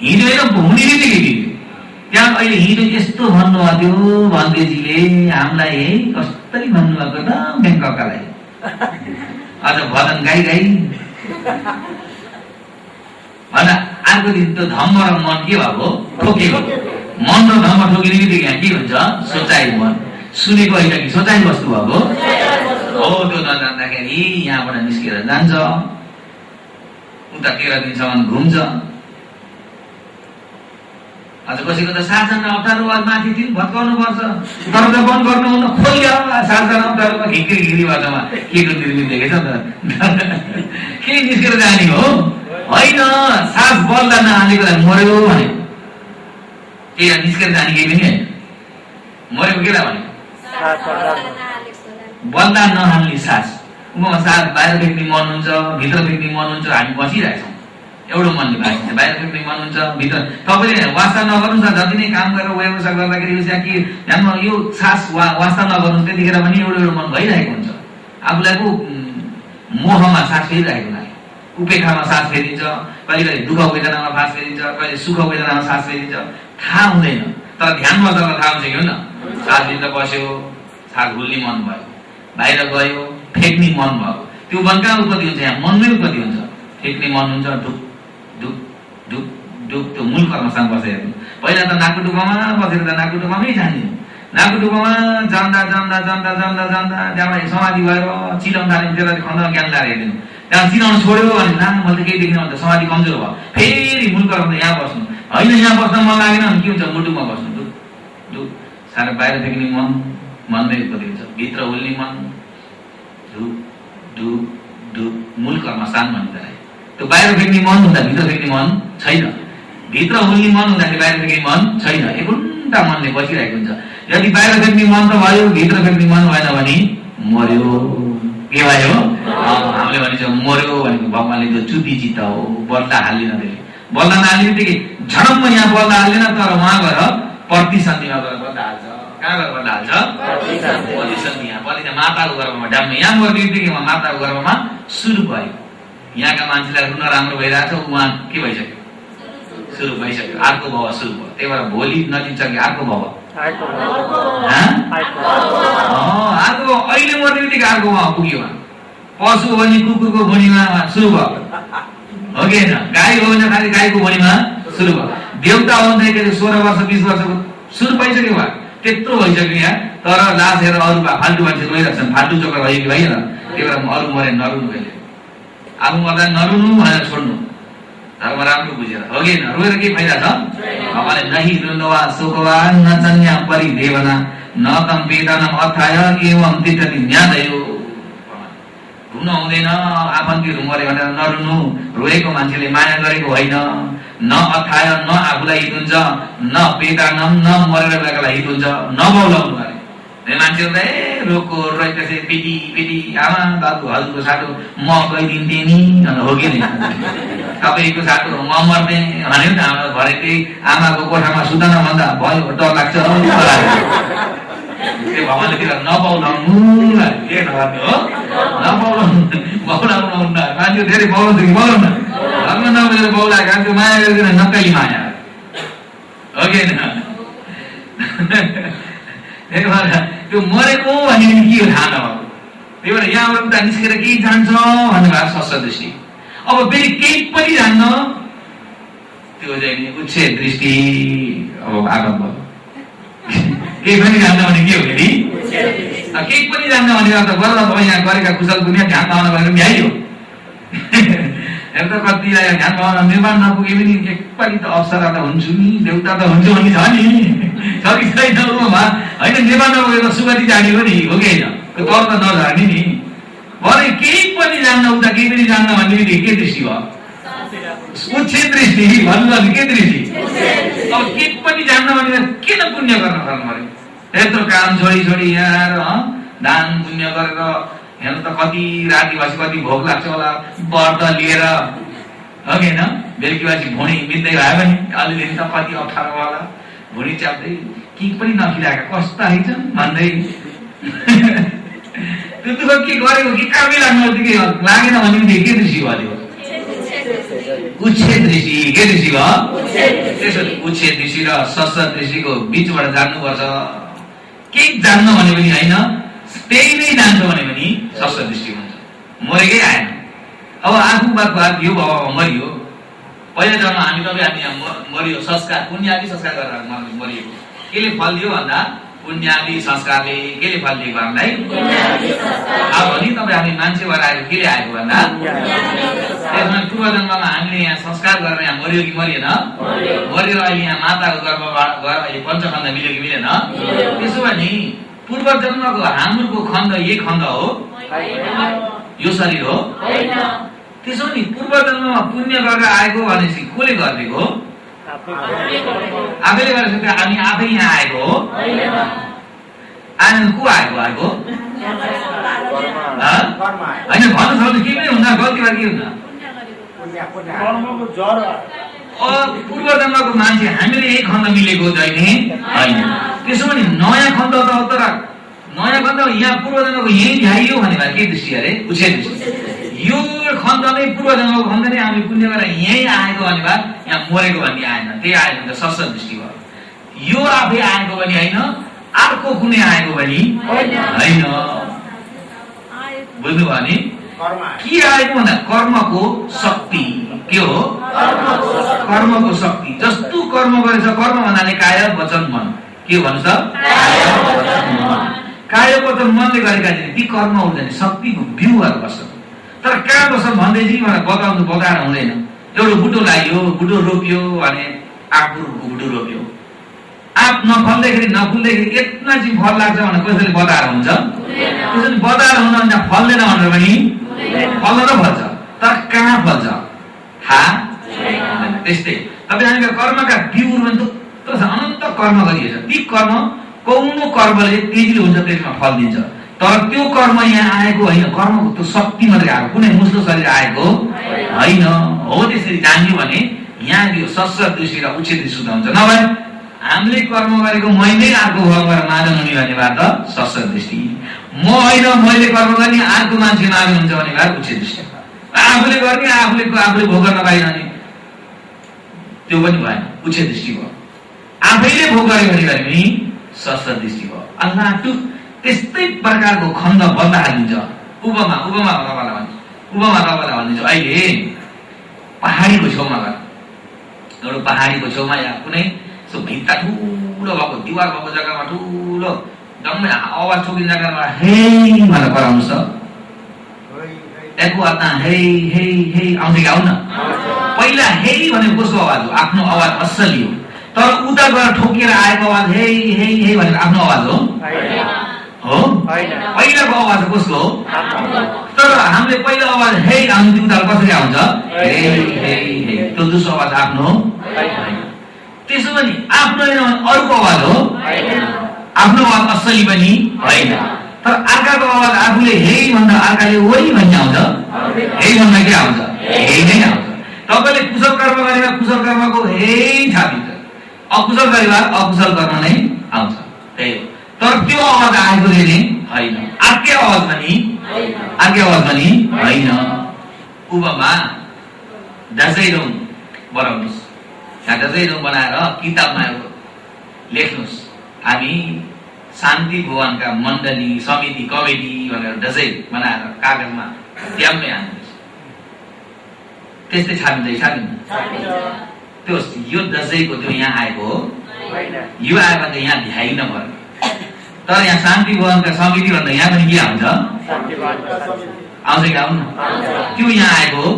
हिजो होइन हुने बित्तिकै बिग्रियो। त्यहाँ अहिले हिजो यस्तो भन्नुभएको थियो भन्देजीले हामीलाई है, कसरी भन्नुभएको त ब्याङ्ककालाई, अझ भजन गाई भन्दा अर्को दिन त्यो धम्म र मन के भएको? ठोकेको। मन र धम्म ठोकिने बित्तिकै यहाँ के हुन्छ? सोचाइ मन। सुनेको होइन कि सोचाइ वस्तु भएको हो, त्यो नजान्दाखेरि यहाँबाट निस्केर जान्छ, उता 13 दिनसम्म घुम्छ। अझ कसैको त 7 जना अप्ठ्यारो माथि थियो भत्काउनु पर्छ, दरवाजा बन्द गर्नुहुन्न, खोल्यो 7 जना अप्ठ्यारोमा घिक्री बाटोमा के को निर्मित देखेछ त? के निस्केर जाने हो? होइन, सास बल्दा नहालेको मर्यो भने के निस्केर जाने केही पनि होइन। मरेको केलाई भने बल्दा नहाल्ने सास, उमा सास बाहिर फेक्ने मन हुन्छ, भित्र फेक्ने मन हुन्छ। हामी बसिरहेछौँ एउटा मनले भागिन्छ, बाहिर फेक्ने मन हुन्छ, भित्र। तपाईँले वास्ता नगर्नुहोस् न, जति नै काम गरेर व्यवसाय गर्दाखेरि कि हाम्रो यो सास वास्ता नगर्नुहोस्, त्यतिखेर पनि एउटा मन भइरहेको हुन्छ। आफूलाई पो मोहमा सास फेरिरहेको हुनाले उपेक्षामा सास फेरिन्छ, कहिले कहिले दुःख वेदनामा सास फेरिन्छ, कहिले सुख वेदनामा सास फेरिन्छ, थाहा हुँदैन। तर ध्यान बस्दा थाहा हुन्छ कि हुन्न? सास भित्र बस्यो, सास घुल्ने मन भयो, बाहिर गयो फेक्ने मन भयो, त्यो मन कहाँ उत्पत्ति हुन्छ? यहाँ मनमै उत्पत्ति हुन्छ। फेक्ने मन हुन्छ, ढुक ढुक ढुक ढुक, त्यो मूल कर्मस्थान बसेर। पहिला त नाकुटुकामा बसेर त नाकुटुकामै जाने, नाकुटुकामा जान्दा त्यहाँ समाधि भएर चिलाउन थाल्यो, त्यसलाई खण्ड ज्ञान लाएर हेरिदिनु। त्यहाँ चिलाउन छोड्यो भने ना मैले त केही देख्ने भने समाधि कमजोर भयो, फेरि मूल कर्म यहाँ बस्नु। होइन यहाँ बस्न मन लागेन भने के हुन्छ? मुटुमा बस्नु, ढुक ढुक। सारा बाहिर फेक्ने मन मनमै उत्पत्ति हुन्छ, भित्र हुल्ने मन ढुक ढुक ढुक, मूल कर्मस्थान भनिन्छ। त्यो बाहिर फेक्ने मन हुँदा भित्र फेक्ने मन छैन, भित्र हुल्ने मन हुँदाखेरि बाहिर फेक्ने मन छैन, एकुन्टा मनले बसिरहेको हुन्छ। यदि बाहिर फेक्ने मन त भयो, भित्र फेक्ने मन भएन भने मर्यो। के भयो? हामीले भनिन्छ मर्यो भनेको भगवान्ले त्यो चुती चित्त हो, बल्दा हाल्दैन। त्यसले बल्दा नहाल्ने बित्तिकै झडम्म यहाँ बल्दा हाल्दैन, तर उहाँ गएर प्रतिसन्धिमा गएर बल्दा हाल्छ। कहाँ गएर बल्दा हाल्छ? प्रतिसन्धि। यहाँ बल्दा माताको गर्भमा डम्म, यहाँ मर्ने बित्तिकै माताको गर्भमा सुरु भयो। यहाँका मान्छेलाई रुन राम्रो भइरहेछ, उहाँ के भइसक्यो? सुरु भइसक्यो, अर्को भाव सुरु भयो। त्यही भएर भोलि नजिन्छ कि अर्को भाव, अर्को अहिले मर्ने बित्तिकै अर्को भाव पुग्यो। पशु हो भने कुकुरको भुँडीमा सुरु भयो, हो कि होइन? गाई हो भने खालि गाईको भुँडीमा सुरु भयो। देउता हो भने 16 वर्ष 20 वर्षको सुरु भइसक्यो भयो, त्यत्रो भइसक्यो यहाँ। तर लास हेरेर अरू फाल्टु मान्छे रोइरहेको छन्, फाल्टु चक्कर भयो कि भएन? त्यही भएर अरू मरे नरुनु, कहिले आफू मर्दा नरुनु भनेर छोड्नु, धर्म राम्रो बुझेर, हो कि होइन? रोएर के फाइदा छ? भगवानले नही रुन्दवा शोकवा नचन्या परिदेवना न तम वेदनम अथाय एवं तिष्ठति न्यादयो। रुन हुँदैन, आफन्तीहरू मरे भनेर नरुनु। रोएको मान्छेले माया गरेको होइन। न अथाय, न आफूलाई हित हुन्छ, न वेदनम, न मरेर गएकोलाई हित हुन्छ, नबौलाउनु अरे। मान्छेहरू त रोगको रहेपछि पेटी पेटी आमा बाबु हजुरको साटो म गइदिन्थेँ नि भनेर हो कि नि तपाईँको साटो म मर्ने भन्यो नि हाम्रो भरे त्यही आमाको कोठामा सुत्न भन्दा भयो डर लाग्छ त्यो भगवानले नपाउलाउनु के नगर्ने हो नपाउलाउनु मान्छे धेरै पाउनु कि पाउनु न धर्म नबुझेर बाउला खान्थ्यो माया गरिदिन नक्कली माया हो कि त्यही भएर त्यो मरेको भन्ने के हो थाहा नभएको त्यही भएर यहाँबाट उता निस्केर केही जान्छ भन्नुभएको स्वस्थ दृष्टि अब फेरि केही पनि जान्न त्यो चाहिँ उच्छेद दृष्टि अब आगत भयो केही पनि जान्न भने के हो फेरि केही पनि जान्न भने त बल्ल तपाईँ यहाँ गरेका कुशल दुनियाँ ध्यान पाउन भनेर भ्याइयो हेर्दा कतिलाई ध्यान पाउन निर्माण नपुगे पनि एकपालि त अप्सरा त हुन्छु नि देउता त हुन्छु भन्ने छ नि सरी छैन होइन निर्माण नपुगे त सुगति जाने हो नि हो कि होइन तर त नझर्ने नि भरे केही पनि जान्न उता केही पनि जान्न भन्ने बित्तिकै के दृष्टि भयो उच्छेद दृष्टि भन्नु के दृष्टि अब केही पनि जान्न भने किन पुण्य गर्न थाल्नु पर्यो यत्रो काम छोडी छोडी यहाँ दान पुण्य गरेर हेर्नु त कति राति बसी कति भोक लाग्छ होला व्रत लिएर हो कि होइन बेलुकी बसी भुँडी बित्दै भयो भने अलिअलि त कति अप्ठ्यारो होला भुँडी च्याप्दै के पनि नखिराएका कस्ता आइछन् भन्दै त्यो दुःख के गरेको के कामै लाग्नु लागेन भने के दृष्टि भयो उच्छेद दृष्टि के दृष्टि भयो त्यसो उच्छेद दृष्टि र सस्ता दृष्टिको बिचबाट जान्नुपर्छ केही जान्न भने पनि होइन त्यही नै जान्छ भने पनि सस्ता दृष्टि हुन्छ मरेकै आएन अब आफू बात यो बाबामा मरियो पहिला जन्म हामी तपाईँ हामी मरियो संस्कार पुण्यादि संस्कार गरेर मरिएको केले फल दियो भन्दा पुण्यादि संस्कारले केले फल दिएको हामीलाई अब भने तपाईँ हामी मान्छे भएर आएको केले आएको भन्दा त्यसमा पूर्व जन्ममा हामीले यहाँ संस्कार गरेर यहाँ मरियो कि मरिएन मरेर अहिले यहाँ माताको गर्भबाट गएर अहिले पञ्चखण्ड मिल्यो कि मिलेन त्यसो भने पूर्व जन्मको हाम्रो खण्ड यही खण्ड हो यो शरीर हो त्यसो नि पूर्व जन्ममा पुण्य गरेर आएको भनेपछि कसले गरिदिएको आफैले गरेर हामी आफै यहाँ आएको हो आनन्द को आएको होइन भन्नु सक्नु के पनि हुँदा गल्ती भएर के हुँदा पूर्व जन्मको मान्छे हामीले यही खण्ड मिलेको जहिले होइन त्यसो भने नयाँ खण्ड त तर नयाँ खण्ड यहाँ पूर्व जन्मको यही भ्याइयो भने के दृष्टि अरे उच्छेद दृष्टि यो खण्ड नै पूर्व जन्मको खण्ड नै हामीले पुण्य गरेर यही आएको भने भए यहाँ मरेको भन्ने आएन त्यही आयो भने त सस्ता दृष्टि भयो यो आफै आएको भने होइन अर्को कुनै आएको भने होइन बुझ्नुभयो नि के आएको भन्दा कर्मको शक्ति के हो कर्मको शक्ति जस्तो कर्म गरेछ कर्म भन्नाले काय वचन मन के भन्छ काय वचन मनले गरेका ती कर्म हुँदैन शक्तिको बिउहरू बस्छ तर कहाँ बस्छ भन्दैछ मलाई बताएर हुँदैन एउटा बुटो लाग्यो बुटो रोप्यो भने आफू बुटो रोप्यो आफ नफल्दाखेरि नफुल्दाखेरि यत्ना चाहिँ फल लाग्छ भने कसैले बताएर हुन्छ त्यसरी बताएर हुन भने फल्दैन भनेर पनि फल्न त फल्छ तर कहाँ फल्छ त्यस्तै तपाईँ हामीका कर्मका बिउहरू पनि थुप्रो छ अनन्त कर्म गरिएछ ती कर्म कौनो कर्मले तेजीले हुन्छ त्यसमा फल दिन्छ तर त्यो कर्म यहाँ आएको होइन कर्मको त्यो शक्ति मात्रै आएको कुनै मुस्लो शरीर आएको होइन हो त्यसरी जान्यो भने यहाँ यो सस्त्र दृष्टि र उच्छेद दृष्टि हुन्छ नभए हामीले कर्म गरेको मैले अर्को भएर मानन हुने भन्ने भए त सस्त्र दृष्टि म होइन मैले कर्म गर्ने अर्को मान्छे माग्नु हुन्छ भने भए उच्छेद दृष्टि आफूले गर्ने आफूले भोग गर्न पाइरहने त्यो पनि भएन उच्छेद दृष्टि भयो आफैले भोग गरे भने पनि सस्त्र दृष्टि भयो अल्लाह टु त्यस्तै प्रकारको खण्ड बन्द हालिन्छ उपमा तपाईँलाई भनिदिन्छु अहिले पहाडीको छेउमा गएर एउटा पहाडीको छेउमा या कुनै भित्ता ठुलो भएको दिवार भएको जग्गामा ठुलो जम्मै आवाज ठोकिने जग्गामा हे भनेर कराउनुहोस् त एको अर्थ हे हे हे आउँछ कि आउन पहिला हे भनेको कसको आवाज हो आफ्नो आवाज असली हो तर उता गएर ठोकिएर आएको आवाज हे हे हे भनेर आफ्नो आवाज हो पहिलाको आवाज कसको हो तर हामीले पहिला आवाज हे आउँथ्यो उता कसरी आउँछ हे हे हे त्यो दोस्रो आवाज आफ्नो हो त्यसो पनि आफ्नो अरूको आवाज हो आफ्नो आवाज असली पनि होइन। तर अर्काको आवाज आफूले हे भन्दा अर्काले ओइ भन्ने आउँछ, हे भन्दा के आउँछ, हे नै आउँछ। तपाईँले कुशल कर्म गरेर कुशल कर्मको हे छापिन्छ, अकुशल गरेर अकुशल कर्म नै आउँछ, त्यही हो। तर त्यो आवाज आएकोले नै होइन, अर्कै आवाज पनि होइन। उपमा डजैरोङ बनाउनुहोस्, यहाँ डजैरोङ बनाएर किताबमा लेख्नुहोस्, हामी शान्ति भवनका मण्डली समिति कमिटी भनेर डजै बनाएर कागजमा ट्याम्मै हान्नुहोस्, त्यस्तै छापिँदैन। त्यो यो डजैको त्यो यहाँ आएको हो, यो आएको त यहाँ भ्याइन पर्ने। तर यहाँ शान्ति भवनका समिति भन्दा यहाँ पनि के आउँछ, आउँछ कि आउनु, त्यो यहाँ आएको हो।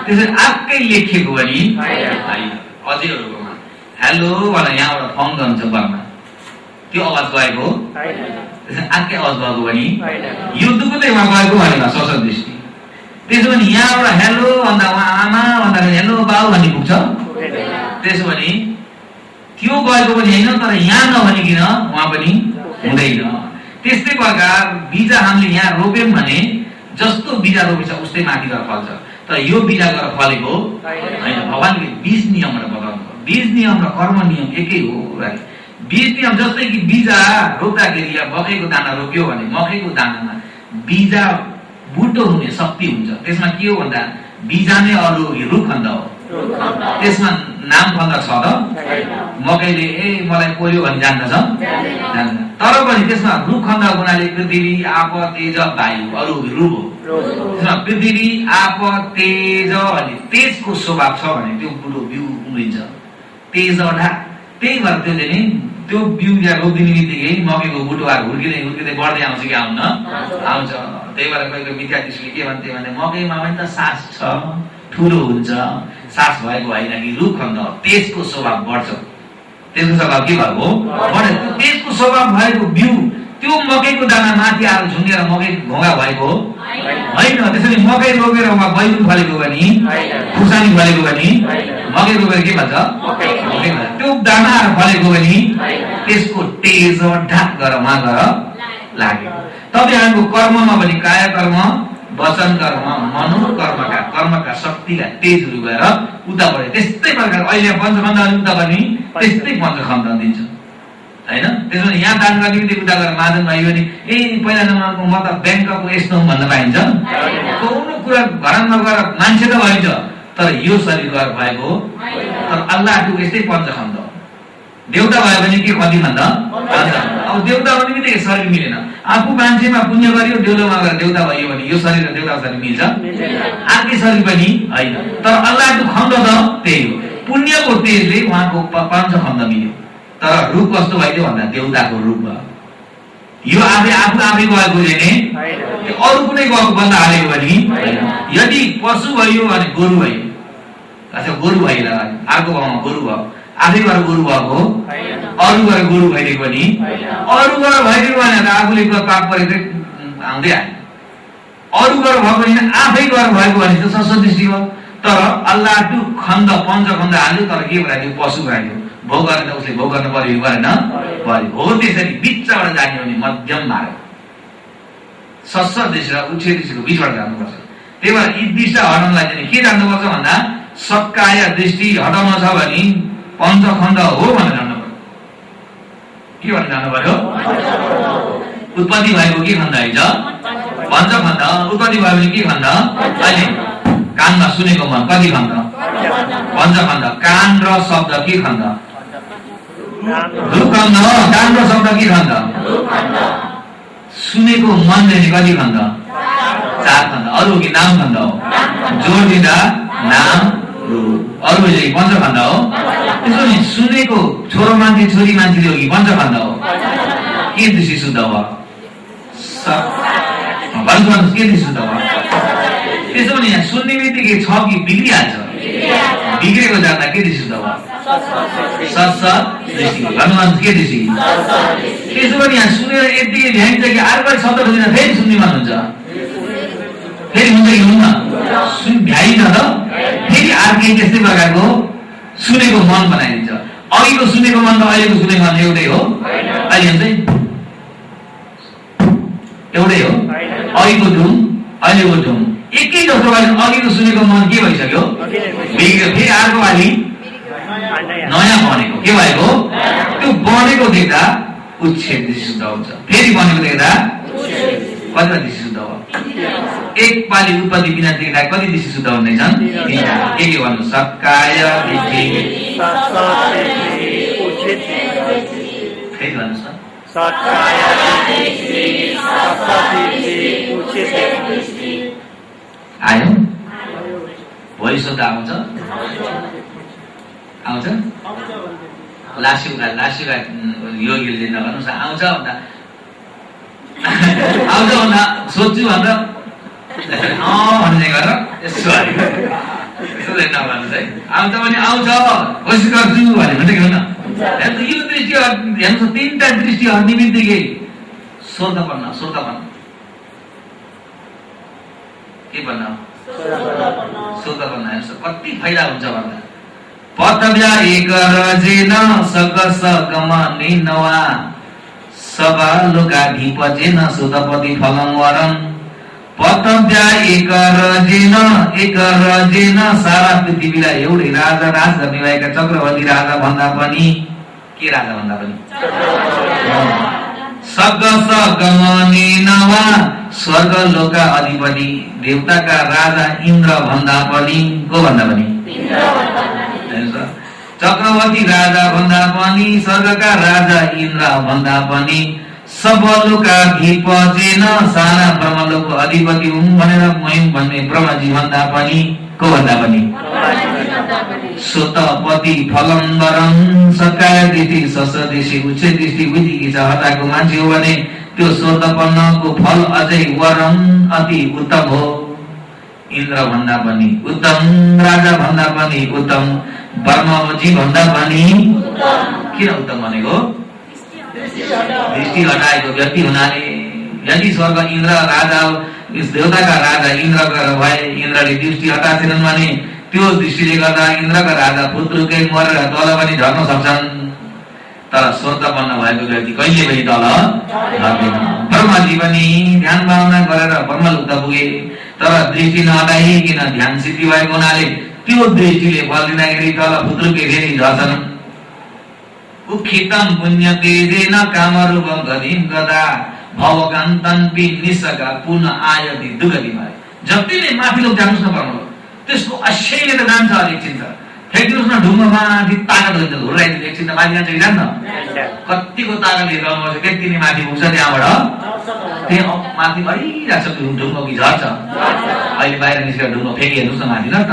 त्यसरी अर्कै लेखिएको पनि होइन। अझै अरूकोमा हेलो भनेर यहाँबाट फोन गर्नुहुन्छ बलमा, त्यो आवाज गएको हो, अर्कै आवाज गएको पनि यो दुःखमा गएको भनेर सशक्त दृष्टि। त्यसो भने यहाँबाट हेलो भन्दा उहाँ आमा भन्दाखेरि हेलो बाउ भन्ने पुग्छ, त्यसो भने त्यो गएको पनि होइन, तर यहाँ नभनिकन उहाँ पनि हुँदैन। त्यस्तै प्रकार बिजा हामीले यहाँ रोप्यौँ भने जस्तो बिजा रोपेछ उस्तै माथि गएर फल्छ, तर यो बिजा गएर फलेको होइन। भगवान्ले बीज नियमबाट बताउनु, बीज नियम र कर्म नियम एकै हो। बीज नियम जस्तै कि बिजा रोप्दाखेरि या मकैको दाना रोप्यो भने मकैको दानामा बिजा बुटो हुने शक्ति हुन्छ। त्यसमा के हो भन्दा बिजा नै अरू रुखखण्ड हो, त्यसमा नाम खण्ड छ त। मकैले मलाई पोल्यो भने जान्दछ, जान्दैन। तर पनि त्यसमा रुखखण्ड हुनाले पृथ्वी आप तेज वायु अरू रूप हो। त्यसमा पृथ्वी आप तेज अनि तेजको स्वभाव छ भने त्यो बुटो बिउ उम्रिन्छ, तेज अढा। त्यही भएर त्यसले नि त्यो बिउ या रोपिने बित्तिकै मकैको बुटुवाहरू हुर्किँदै हुर्किँदै बढ्दै आउँछ कि आउन आउँछ। त्यही भएर कोही कोही मिथ्या दृष्टिले के भन्थे भने मकैमा पनि त सास छ, ठुलो हुन्छ, सास भएको होइन कि रुखखण्ड तेजको स्वभाव बढ्छ। त्यसको स्वभाव के भएको बढे, तेजको स्वभाव भएको बिउ त्यो मकैको दाना माथि आएर झुन्डेर मकै घोगा भएको होइन। त्यसैले मकै रोपेर उहाँ बैगुन फलेको पनि खुर्सानी फलेको पनि मकै रोपेर के भन्छ, त्यो दाना फलेको पनि त्यसको तेज ढाक गरेर उहाँ गएर लाग्यो। तपाईँहरूको कर्ममा पनि काय कर्म वचन कर्म मनोकर्मका कर्मका शक्तिका तेजहरू गएर उता बढे। त्यस्तै प्रकार अहिले पञ्चखण्ड उता पनि त्यस्तै पञ्चखण्ड दिन्छ होइन। त्यसो भने यहाँ दान गर्ने बित्तिकै उता गएर महाजन भयो भने पहिला नम्बरको म त ब्याङ्कको यस्तो भन्न पाइन्छ, कुनै कुरा घरमा गएर मान्छे त भइन्छ, तर यो शरीर गएर भएको। तर अल्लाहको यस्तै पञ्चखण्ड। देउता भयो भने के कति भन्दा अब देउता भने बित्तिकै शरीर मिलेन। आफू मान्छेमा पुण्य गर्यो डेलोमा गएर देउता भयो भने यो शरीर र देउता शरीर मिल्छ, अर्कै शरीर पनि होइन। तर अल्लाहको खण्ड त त्यही हो, पुण्यको तेजले उहाँको पञ्चखण्ड मिल्यो। तर रूप कस्तो भइदियो भन्दा देउताको रूप भयो। यो आफै गएको भने अरू कुनै गएको बन्द हालेको भने यदि पशु भयो भने गोरु भयो, अच्छा गोरु भइल अर्को गाउँमा गोरु भयो, आफै गएर गोरु भएको, अरू गएर गोरु भइदिएको पनि अरू गएर भइदिएको भने आफूले पाप गरेको आउँदै आयो। अरू गएर भएको भने आफै गएर भएको भने त सशक्त दृष्टि हो। तर अल्लाहको खण्ड पञ्चखण्ड हाल्यो, तर के बनाइदियो, पशु बनाइदियो। भोग गर्ने त उसले भोग गर्नु पर्यो गरेन पर्यो हो। त्यसरी बिचबाट जाने भने मध्यम मार्ग सशक्त दृष्टि र उच्च दृष्टिको बिचबाट जानुपर्छ। त्यही भएर यी दृष्टि हटाउनलाई चाहिँ के जान्नुपर्छ भन्दा सक्काय दृष्टि हटाउन छ भने पञ्चखण्ड हो भनेर जान्नु पर्यो। के भनेर जान्नु पर्यो, उत्पत्ति भएको के खण्ड आइज पञ्चखण्ड, उत्पत्ति भयो भने के खण्ड, अहिले कानमा सुनेको मन कति खण्ड, पञ्चखण्ड। कान र शब्द के खण्ड, रुखखण्ड। कान र शब्द के खण्ड, सुनेको मनले कति खण्ड, चार खण्ड। अरू कि नाम खण्ड हो, जोड दिँदा नाम रूप, अरूले पञ्चखण्ड हो। त्यसो भने सुनेको छोरो मान्छे छोरी मान्छेले हो कि पञ्चखण्ड हो। के दृष्टि शुद्ध भयो, भन्नुहोस् के दृष्टि शुद्ध भयो। त्यसो भने यहाँ सुन्ने बित्तिकै छ कि बिग्रिहाल्छ, बिग्रेको जाँदा के दृष्टि शुद्ध भयो, सशक्त दृष्टि। भन्नुहोस् के दृष्टि। त्यसो भने यहाँ सुनेर यतिकै भ्याइन्छ कि अर्को शब्द खोजेर फेरि सुन्ने मन हुन्छ, फेरि हुन्छ कि हुन्न, भ्याइन्छ त फेरि अर्कै त्यस्तै प्रकारको सुनेको मन बनाइदिन्छ। अघिको सुनेको मन र अहिलेको सुनेको मन एउटै हो, अहिले हुन्छ एउटै हो। अघिको धुन अहिलेको धुन एकै जस्तो भयो। अघिको सुनेको मन के भइसक्यो, बिग्रियो। फेरि अर्को पालि नयाँ बनेको के भएको, त्यो बनेको देख्दा उच्छेद दृष्टि शुद्ध हुन्छ। फेरि बनेको देख्दा कतिवटा दृष्टि शुद्ध हो। एक पालि उत्पत्ति बिना देख्दा कति दृष्टि शुद्ध हुँदैछन्? के भन्नु, सत्काय दृष्टि। फेरि भन्नुहोस् न, आयो? भोलि शब्द आउँछ? आउँछ? लास्युका योगीले नगर्नुहोस्, आउँछ भन्दा आउँछ भन्दा सोध्छु भन्दा भन्ने गरेर यसो नभन्नुहोस् है। आउँछ भने आउँछ, कोसिस गर्छु भने हुन्छ कि हुन्न? यो दृष्टि हेर्नुहोस्, तीनटा दृष्टि हट्ने बित्तिकै स्वर्गपन्न के भन्न, स्वर्गपन्न। हेर्नुहोस् कति फाइदा हुन्छ भन्दा, पतव्या एक रजेन सकस गमने नवा सभा लोकाधिपजेन सुतपति फलं वरं। पतव्या एक रजेन सारा पृथ्वीलाई एउटै राजा राज गर्ने भएका चक्रवर्ती राजा भन्दा पनि, के राजा भन्दा पनि, सकस गमने नवा स्वर्ग लोका अधिपति देवताका राजा इन्द्र भन्दा पनि, को भन्दा पनि, चक्रवर्ती राजा भन्दा पनि, स्वर्गका राजा इन्द्र भन्दा पनि, सबलोकाधिपजेन सारा ब्रह्मलोकको अधिपति हुन् भनेर महिम भन्ने ब्रह्मजी भन्दा पनि, को भन्दा पनि, सुतपति फलं वरं। सत्काय दृष्टि ससदृष्टि उच्च दृष्टि विधिकी छ हटाएको मान्छे हो भने त्यो स्वर्गपन्नको फल अझै वरं अति उत्तम हो। इन्द्र भन्दा पनि उत्तम, राजा भन्दा पनि उत्तम, ब्रह्मजी भन्दा पनि। किन उत्तम भनेको, दृष्टि हटाएको व्यक्ति हुनाले। यदि स्वर्ग इन्द्र राजा देवताका राजा इन्द्रका भए, इन्द्रले दृष्टि हटाएनन् भने त्यो दृष्टिले गर्दा इन्द्रका राजा पुत्रुकै मरेर तल पनि झर्न सक्छन्। तर स्वर्गपन्न भएको व्यक्ति कहिले पनि तल झर्दैन। ब्रह्मजी पनि ध्यान भावना गरेर ब्रह्मलोक पुगे, तर दृष्टि नहटाइकन ध्यान सिद्धि भएको हुनाले त्यो दृष्टिले फल दिँदाखेरि तल पुत्रुकै फेरि झर्छन्। उखितम पुण्य तेजेन कामरूपम गतिम गदा भवकान्तन्पि निसका पुनः आयति दुगतिमा। जति नै माथि लोक जानुस् न पर्नु, त्यसको अश्चर्य त जान्छ। एकछिन त फ्याँकिदिनुहोस् न ढुङ्गामा, तागत हुन्छ, हुर्राइदिन्छ, एकछिन त माथि जान्छ कि जान्छ? कतिको तागत हिर्काउनुपर्छ त्यति नै माथि पुग्छ। त्यहाँबाट त्यहाँ माथि अडिरहेको छ ढुङ्गो कि झर्छ। अहिले बाहिर निस्केर ढुङ्गो फ्याँकिहेर्नुहोस् न माथि, न त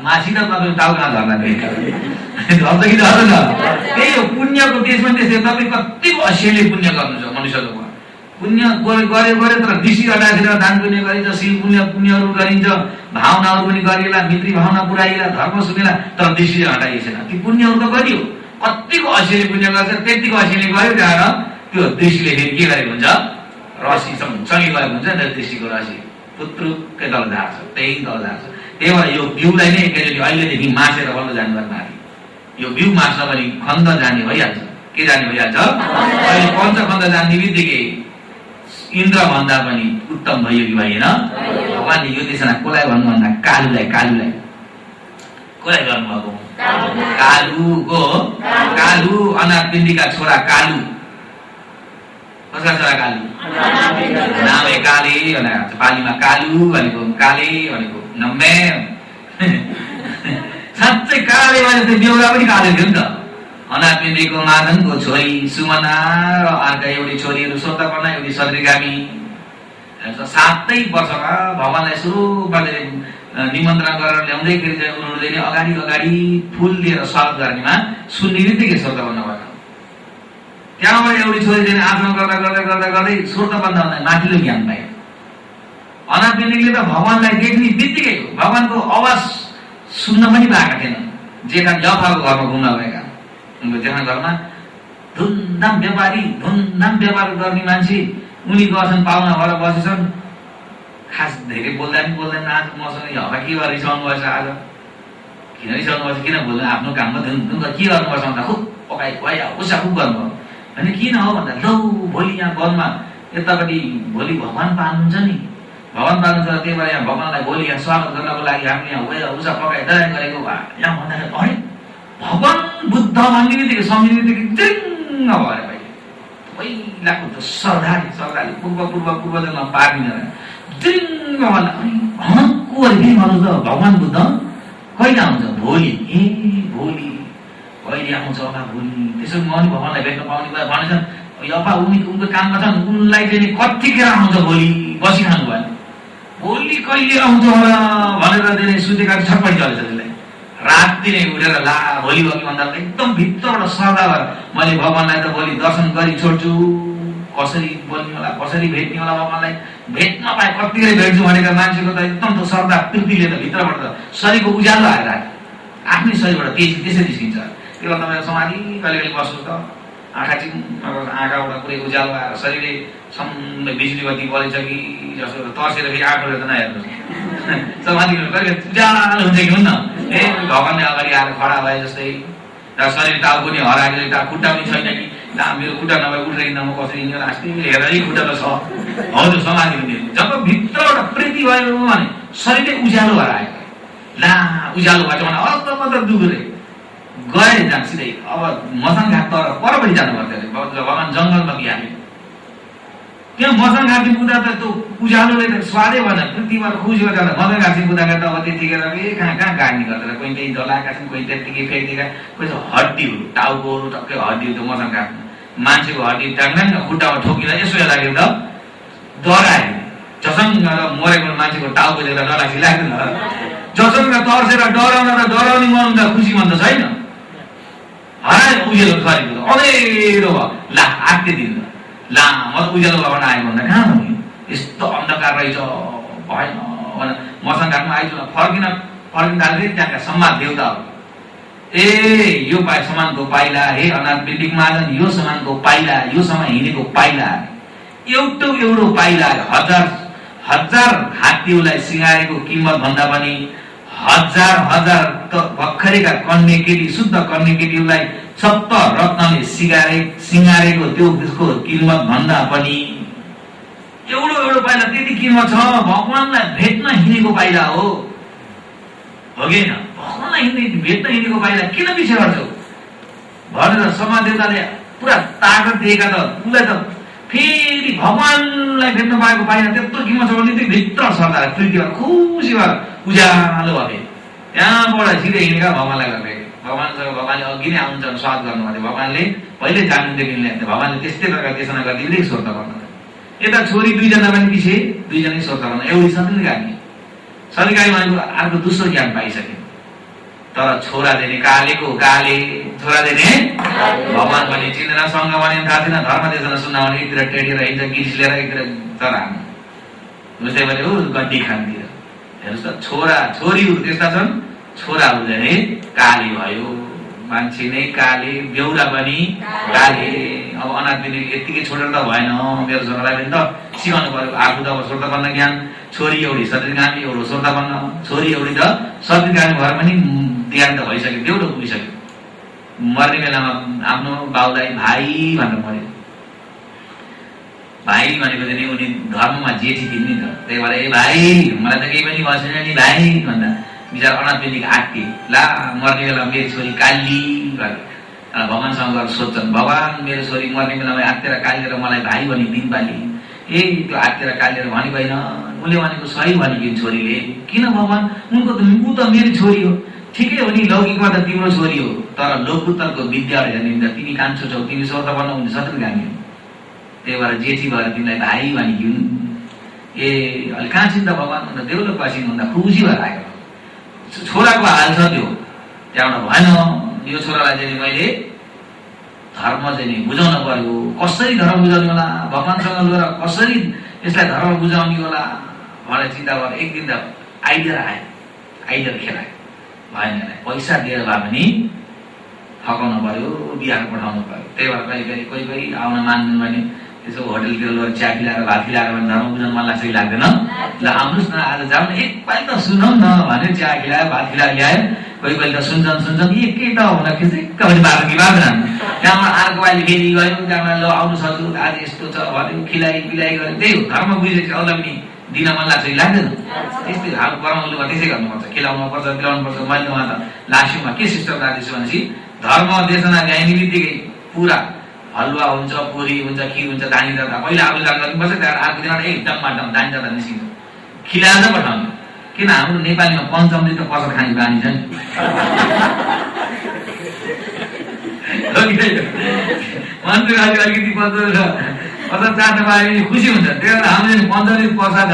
माथि त तपाईँ टाउका झर्दा झर्छ कि झर्दैन? त्यही हो पुण्यको देशमा। त्यसले तपाईँ कतिको अश्चर्य पुण्य गर्नुहुन्छ मनुष्यको। पुण्य गरे तर दृष्टि हटाएर दान पुण्य गरिन्छ, शिव पुण्यहरू गरिन्छ, भावनाहरू पनि गरिएला, मित्री भावना पुऱ्याइएला, धर्म सुनेला, तर दृष्टि हटाइएन। ती पुण्यहरू त गरियो, कतिको अश्लील पुण्य गर्छ, त्यतिको अश्लील गयो। त्यहाँ त्यो दृष्टिले फेरि के गरेको हुन्छ, रसी सँगै गएको हुन्छ। दृष्टिको रसी पुत्रुकै तल झार्छ, त्यही तल झार्छ। त्यही भएर यो बिउलाई नै एकैचोटि अहिलेदेखि मासेर बल्ल जानु पर्ने। यो बिउ मास्न पनि खण्ड जाने भइहाल्छ। के जाने भइहाल्छ? अहिले पञ्चखण्ड जाने बित्तिकै इन्द्र भन्दा पनि उत्तम भयो कि भएन? भगवानले यो देशमा कसलाई भन्नुभन्दा कालुलाई कसलाई गर्नुभएको? कालुको, कालु अनापिण्डीका छोरा कालु। कसका छोरा कालु? नामै काले भनेर पालीमा कालु भनेको, काले भनेको नम्मे। साँच्चै काले भने त बेहुला पनि काले थियो नि त। अनापिण्डीको मादनको छोरी सुमना र अर्का एउटी छोरीहरू स्वतपना एउटी सदृगामी। 7 वर्षमा भगवानलाई सुरुबाट निमन्त्रण गरेर ल्याउँदैखेरि चाहिँ उनीहरूले अगाडि अगाडि फुल लिएर स्वागत गर्नेमा सुन्ने बित्तिकै स्वतपन्न भयो। त्यहाँबाट एउटी छोरी चाहिँ आचरण गर्दा गर्दै गर्दा गर्दै स्वतपन्न हुँदा माथिल्लो ज्ञान पायो। अनापिण्डीले त भगवानलाई देख्ने बित्तिकै भगवानको आवाज सुन्न पनि पाएका थिएनन्। जेठा जफाको घरमा घुम्न गएका उनको जेठा घरमा धुमधाम व्यापार गर्ने मान्छे उनी गर्छन्, पाहुना भएर बसेछन्। खास धेरै बोल्दा पनि बोल्दैन। आज मसँग हवा के गरेर रिसाउनु भएछ, आज किन रिसाउनु भएछ, किन बोल्दैन, आफ्नो काममा धुन के गर्नुपर्छ भन्दा खुब पकाइ भइहाल्यो, उसा खुब गर्नुभयो भने किन हो भन्दा लौ भोलि यहाँ वनमा यतापट्टि भोलि भगवान पाल्नुहुन्छ नि, भगवान पाल्नुहुन्छ। त्यही भएर यहाँ भगवानलाई भोलि यहाँ स्वागत गर्नको लागि हामीले यहाँ वेला उषा पकाइ दया गरेको भए यहाँ भन्दाखेरि अरे भगवान बुद्ध भन्ने बित्तिकै सम्झिने बित्तिकै दिङ्ग भएर पहिलाको त सरदारले पूर्वजन्म पार्दिन दिङ्ग भन्दा को अरे फेरि भन्नु त भगवान बुद्ध कहिले आउँछ? भोलि। ए भोलि कहिले आउँछ होला भोलि? त्यसो म पनि भगवानलाई भेट्न पाउने भए भनेछन् यपा उनको काममा छन्, उनलाई चाहिँ कतिखेर आउँछ भोलि बसिखानु भयो। भोलि कहिले आउँछ होला भनेर चाहिँ सुतेका छटपटी चलेछ त्यसलाई। राति नै उठेर ला भोलि भयो कि भन्दा एकदम भित्रबाट श्रद्धा भएर मैले भगवानलाई त भोलि दर्शन गरी छोड्छु, कसरी बोल्ने होला, कसरी भेट्ने होला, भगवानलाई भेट्न पाए कतिखेर भेट्छु भनेर मान्छेको त एकदम त श्रद्धा प्रीतिले त भित्रबाट त शरीरको उज्यालो आएर आफ्नै शरीरबाट त्यसै निस्किन्छ। त्यो भएर तपाईँ समाधि कहिले कहिले बस्नुहोस् त, आँखाबाट पुरै उज्यालो आएर शरीरले सबै बिजुली बत्ती बलेछ कि जस्तो तर्सेर फेरि आँखाबाट त नहेर्नुहोस्। समाधि कहिले उज्यालो हुन्छ कि हुन्न? ए भगवानले अगाडि आएर खडा भए जस्तै र शरीर टाउको नि हराएको एउटा खुट्टा पनि छैन कि ला मेरो खुट्टा नभए उठ्दै म कसरी हिँड्नु अस्ति हेर्दै खुट्टा त छ। हौ त्यो समाधि हुने जब भित्रबाट प्रीति भयो भने शरीरले उज्यालो भएर आयो। ला उज्यालो भएछ भने अब मात्र दुख्दै गए जान्छ सिधै। अब मसान घाट तर परपट्टि जानु पर्छ अरे भगवान जङ्गलमा बिहाल्यो। त्यहाँ मसान घाटि पुग्दा त त्यो उज्यालोले त स्वादै भएन, पृथ्वीबाट खुसी भएर जाँदा मसान घाटि पुग्दा त अब त्यतिखेर कहाँ कहाँ गाड्ने गर्दैन, कोही त्यही जलाएका छन्, कोही त्यतिकै फ्याँकिदिएका, कोही त हड्डीहरू टाउकोहरू टक्कै हड्डीहरू त्यो मसान घाटमा मान्छेको हड्डी टाङ्गाङ खुट्टामा ठोकिँदा यसो लाग्यो त डरायो। झसङ्ग मरेको मान्छेको टाउको देख्दा डरासी लाग्दैन, झसङ्ग तर्सेर डराउन र डराउने मन त खुसी मन त छैन। हरायो उज्यालो शरीरको अँधेरो भयो, ला आत्ते दिन ला म त उज्यालो भवन आएको भन्दा कहाँ भने यस्तो अन्धकार रहेछ भएन भने मसान घाटमा आइज फर्किन थाल्दै त्यहाँका सम्मान देवताहरू ए यो पाइ समानको पाइला, हे अनाथ बिल्डिङ महाजन यो समानको पाइला, यो समय हिँडेको पाइला, एउटो पाइला हजार हात्तीलाई सिँगारेको किम्मत भन्दा पनि हजार त भर्खरैका कन्ने केटी शुद्ध कन्ने केटीलाई सप्त रत्नले सिँगारेको त्यो त्यसको किम्मत भन्दा पनि एउटो पाइला त्यति किम्मत छ। भगवानलाई भेट्न हिँडेको पाइला हो कि होइन? भगवानलाई भेट्न हिँडेको पाइला किन पछि गर्छौ भनेर समाज देवताले पुरा ताकत दिएका त उसलाई त फेरि भगवानलाई भेट्न पाएको पाइला त्यत्रो किम्मत छ भने त्यो भित्र सर्दा प्रीतिमा खुसी भएर उज्यालो भयो। त्यहाँबाट सिधै हिँडेका भगवानलाई गर्दै भगवानसँग भगवानले अघि नै आउनुहुन्छ स्वाद गर्नु पर्यो। भगवानले पहिले जान्नुदेखि ल्याउँथ्यो, भगवानले त्यस्तै प्रकार त्यसना गरिदिँदै सोध्न पर्नु। यता छोरी दुईजना पनि पछि दुईजनै सोध्न पर्नु, एउटी सदनगामी सदनगामी भनेको अर्को दोस्रो ज्ञान पाइसक्यो। तर छोरा दिने कालेको गाले छोरा दिने भगवान भने चिन्दैन, सँग भने थाहा छैन, धर्म देशना सुन्न भने एकतिर टेढेर हिँड्छ गिरिस लिएर एकतिर तर बुझ्दै भने हो गड्डी खानतिर। हेर्नुहोस् त छोरीहरू त्यस्ता छन्, छोराहरू चाहिँ काले भयो, मान्छे नै काले, बेहुला पनि काले। अब अनाथ दिने यत्तिकै छोडेर त भएन, मेरो छोरालाई पनि त सिकाउनु पर्यो। आफू त अब श्रोतापन्न ज्ञान, छोरी एउटी सदृगामी एउटा श्रोतापन्न, छोरी एउटी त सदृगामी भएर पनि ज्ञान त भइसक्यो, बेहुलो पुगिसक्यो। मर्ने बेलामा आफ्नो बाउलाई भाइ भनेर मर्यो। भाइ भनेको चाहिँ उनी धर्ममा जेठी थिइन् नि त, त्यही भएर ए भाइ मलाई त केही पनि भएन नि भाइ भन्दा बिचार अनाथ बेलीको आत्ती ला मर्ने बेला मेरो छोरी काली भगवानसँग गएर सोध्छन्, भगवान मेरो छोरी मर्ने बेलामा आत्तेर कालिएर मलाई भाइ भनी दिन पाली। ए त्यो आत्तेर कालिएर भनि भएन, उसले भनेको सही भनेकी छोरीले, किन भगवान उनको ऊ त मेरो छोरी हो, ठिकै हो नि लौकिकमा त तिम्रो छोरी हो, तर लोकोत्तरको विद्यालय जाने तिमी कान्छो छौ, तिमी श्रोतापन्न हुने सदृगामी हो, त्यही भएर जेठी भएर तिमीलाई भाइ भनेकी हुन्। ए अहिले कहाँ चिन्ता भगवान भन्दा देउलोकवासी भन्दा खुसी भएर आएको छोराको हाल छ त्यो। त्यहाँबाट भएन, यो छोरालाई चाहिँ मैले धर्म चाहिँ बुझाउन पर्यो, कसरी धर्म बुझाउने होला, भगवानसँग गएर कसरी यसलाई धर्म बुझाउने होला भनेर चिन्ता गरेर एक दिन त आइडिया खेलायो। भएन पैसा दिएर भए पनि फकाउनु पर्यो, बिहार पठाउनु पर्यो। त्यही भएर कहिले कोही आउन मान्दैन भने त्यसो होटलतिर लगेर चिया खिलाएर भात खिलाएर भने धर्म बुझ्न मन लाग्छ कि लाग्दैन? ल आउनुहोस् न आज जाउँ न एकपालि त सुनौँ न भने चिया खिलायो भात खिलाएर ल्यायो। कोही कोही त सुन्छन् के त हुन खिचिक्क पनि बाटो कि बाँध्दैन। त्यहाँबाट अर्को पालि फेरि गयो, त्यहाँबाट ल आउनुहोस् हजुर आज यस्तो छ भन्यो, खिलाइ पिलाइ गऱ्यो। त्यही हो धर्म बुझेपछि अरूलाई पनि दिन मन लाग्छ कि लाग्दैन? त्यस्तै हाल परमलुमा त्यसै गर्नुपर्छ, खिलाउनु पर्छ पिलाउनु पर्छ। मैले उहाँ त लास्टमा के सिस्टम राख्दैछु भनेपछि धर्म देशना ल्याइने बित्तिकै पुरा हलुवा हुन्छ, पुरी हुन्छ, खिर हुन्छ, दानी जाँदा पहिला आलु जाँदा गर्नुपर्छ, त्यहाँबाट अर्को दिनबाट एकदम माटम दानी जाँदा निस्किन्छ, खिलाएर पठाउनु। किन हाम्रो नेपालीमा पञ्चमले त प्रसाद खाने बानी छ नि। मान्छे अलिकति प्रसाद चाट्न पायो भने खुसी हुन्छ। त्यही भएर हामीले पञ्चमले प्रसाद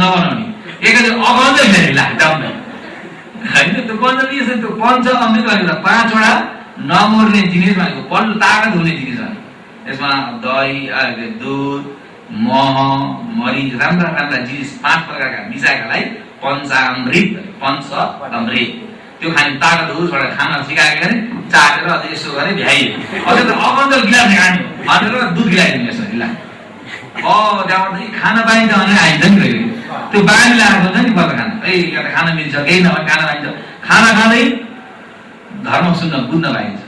नबनाउने एकैचोटि अगाउँदै फेरि लाग्दाउने होइन। त्यो पञ्चमी यस्तो त्यो पञ्च अमृत भनेको 5वटा नमर्ने जिनिस भनेको बल्ल ताकत हुने जिनिस हो। यसमा दही, दुध, मह, मरिच, राम्रा राम्रा जिनिस 5 प्रकारका मिसाएकालाई पञ्चामृत पञ्चअमृत। त्यो खाने ताकत होस् भनेर खाना सिकाएको गरे, चाटेर अझ यसो गरे भ्याइयो। अझ त अगन्त गिलास खानु भनेर दुध गिलाइदिनु यसो गिलास। त्यहाँबाट खाना पाइन्छ भनेर आइन्छ नि कहिले त्यो बानी लागेको हुन्छ नि बल्ल खाना। यहाँ त खाना मिल्छ, केही नभए खाना पाइन्छ। खाना खाँदै धर्म सुन्न बुझ्न पाइन्छ।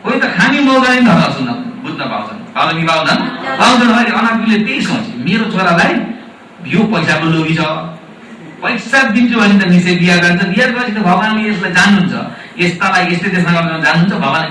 कोही त खाने मौका नै धर्म सुन्न बुझ्न पाउँछन्, पाउँछन् कि पाउँछन्? पाउँछन्। अहिले अनाथले त्यही सोचे मेरो छोरालाई यो पैसाको लोभी छ, पैसा दिन्छु भने त निश्चय बिहा गर्छ। बिहा गरेपछि त भगवान्ले यसलाई जान्नुहुन्छ, यस्तालाई यस्तै देशमा गर्न जान्नुहुन्छ। भगवान्ले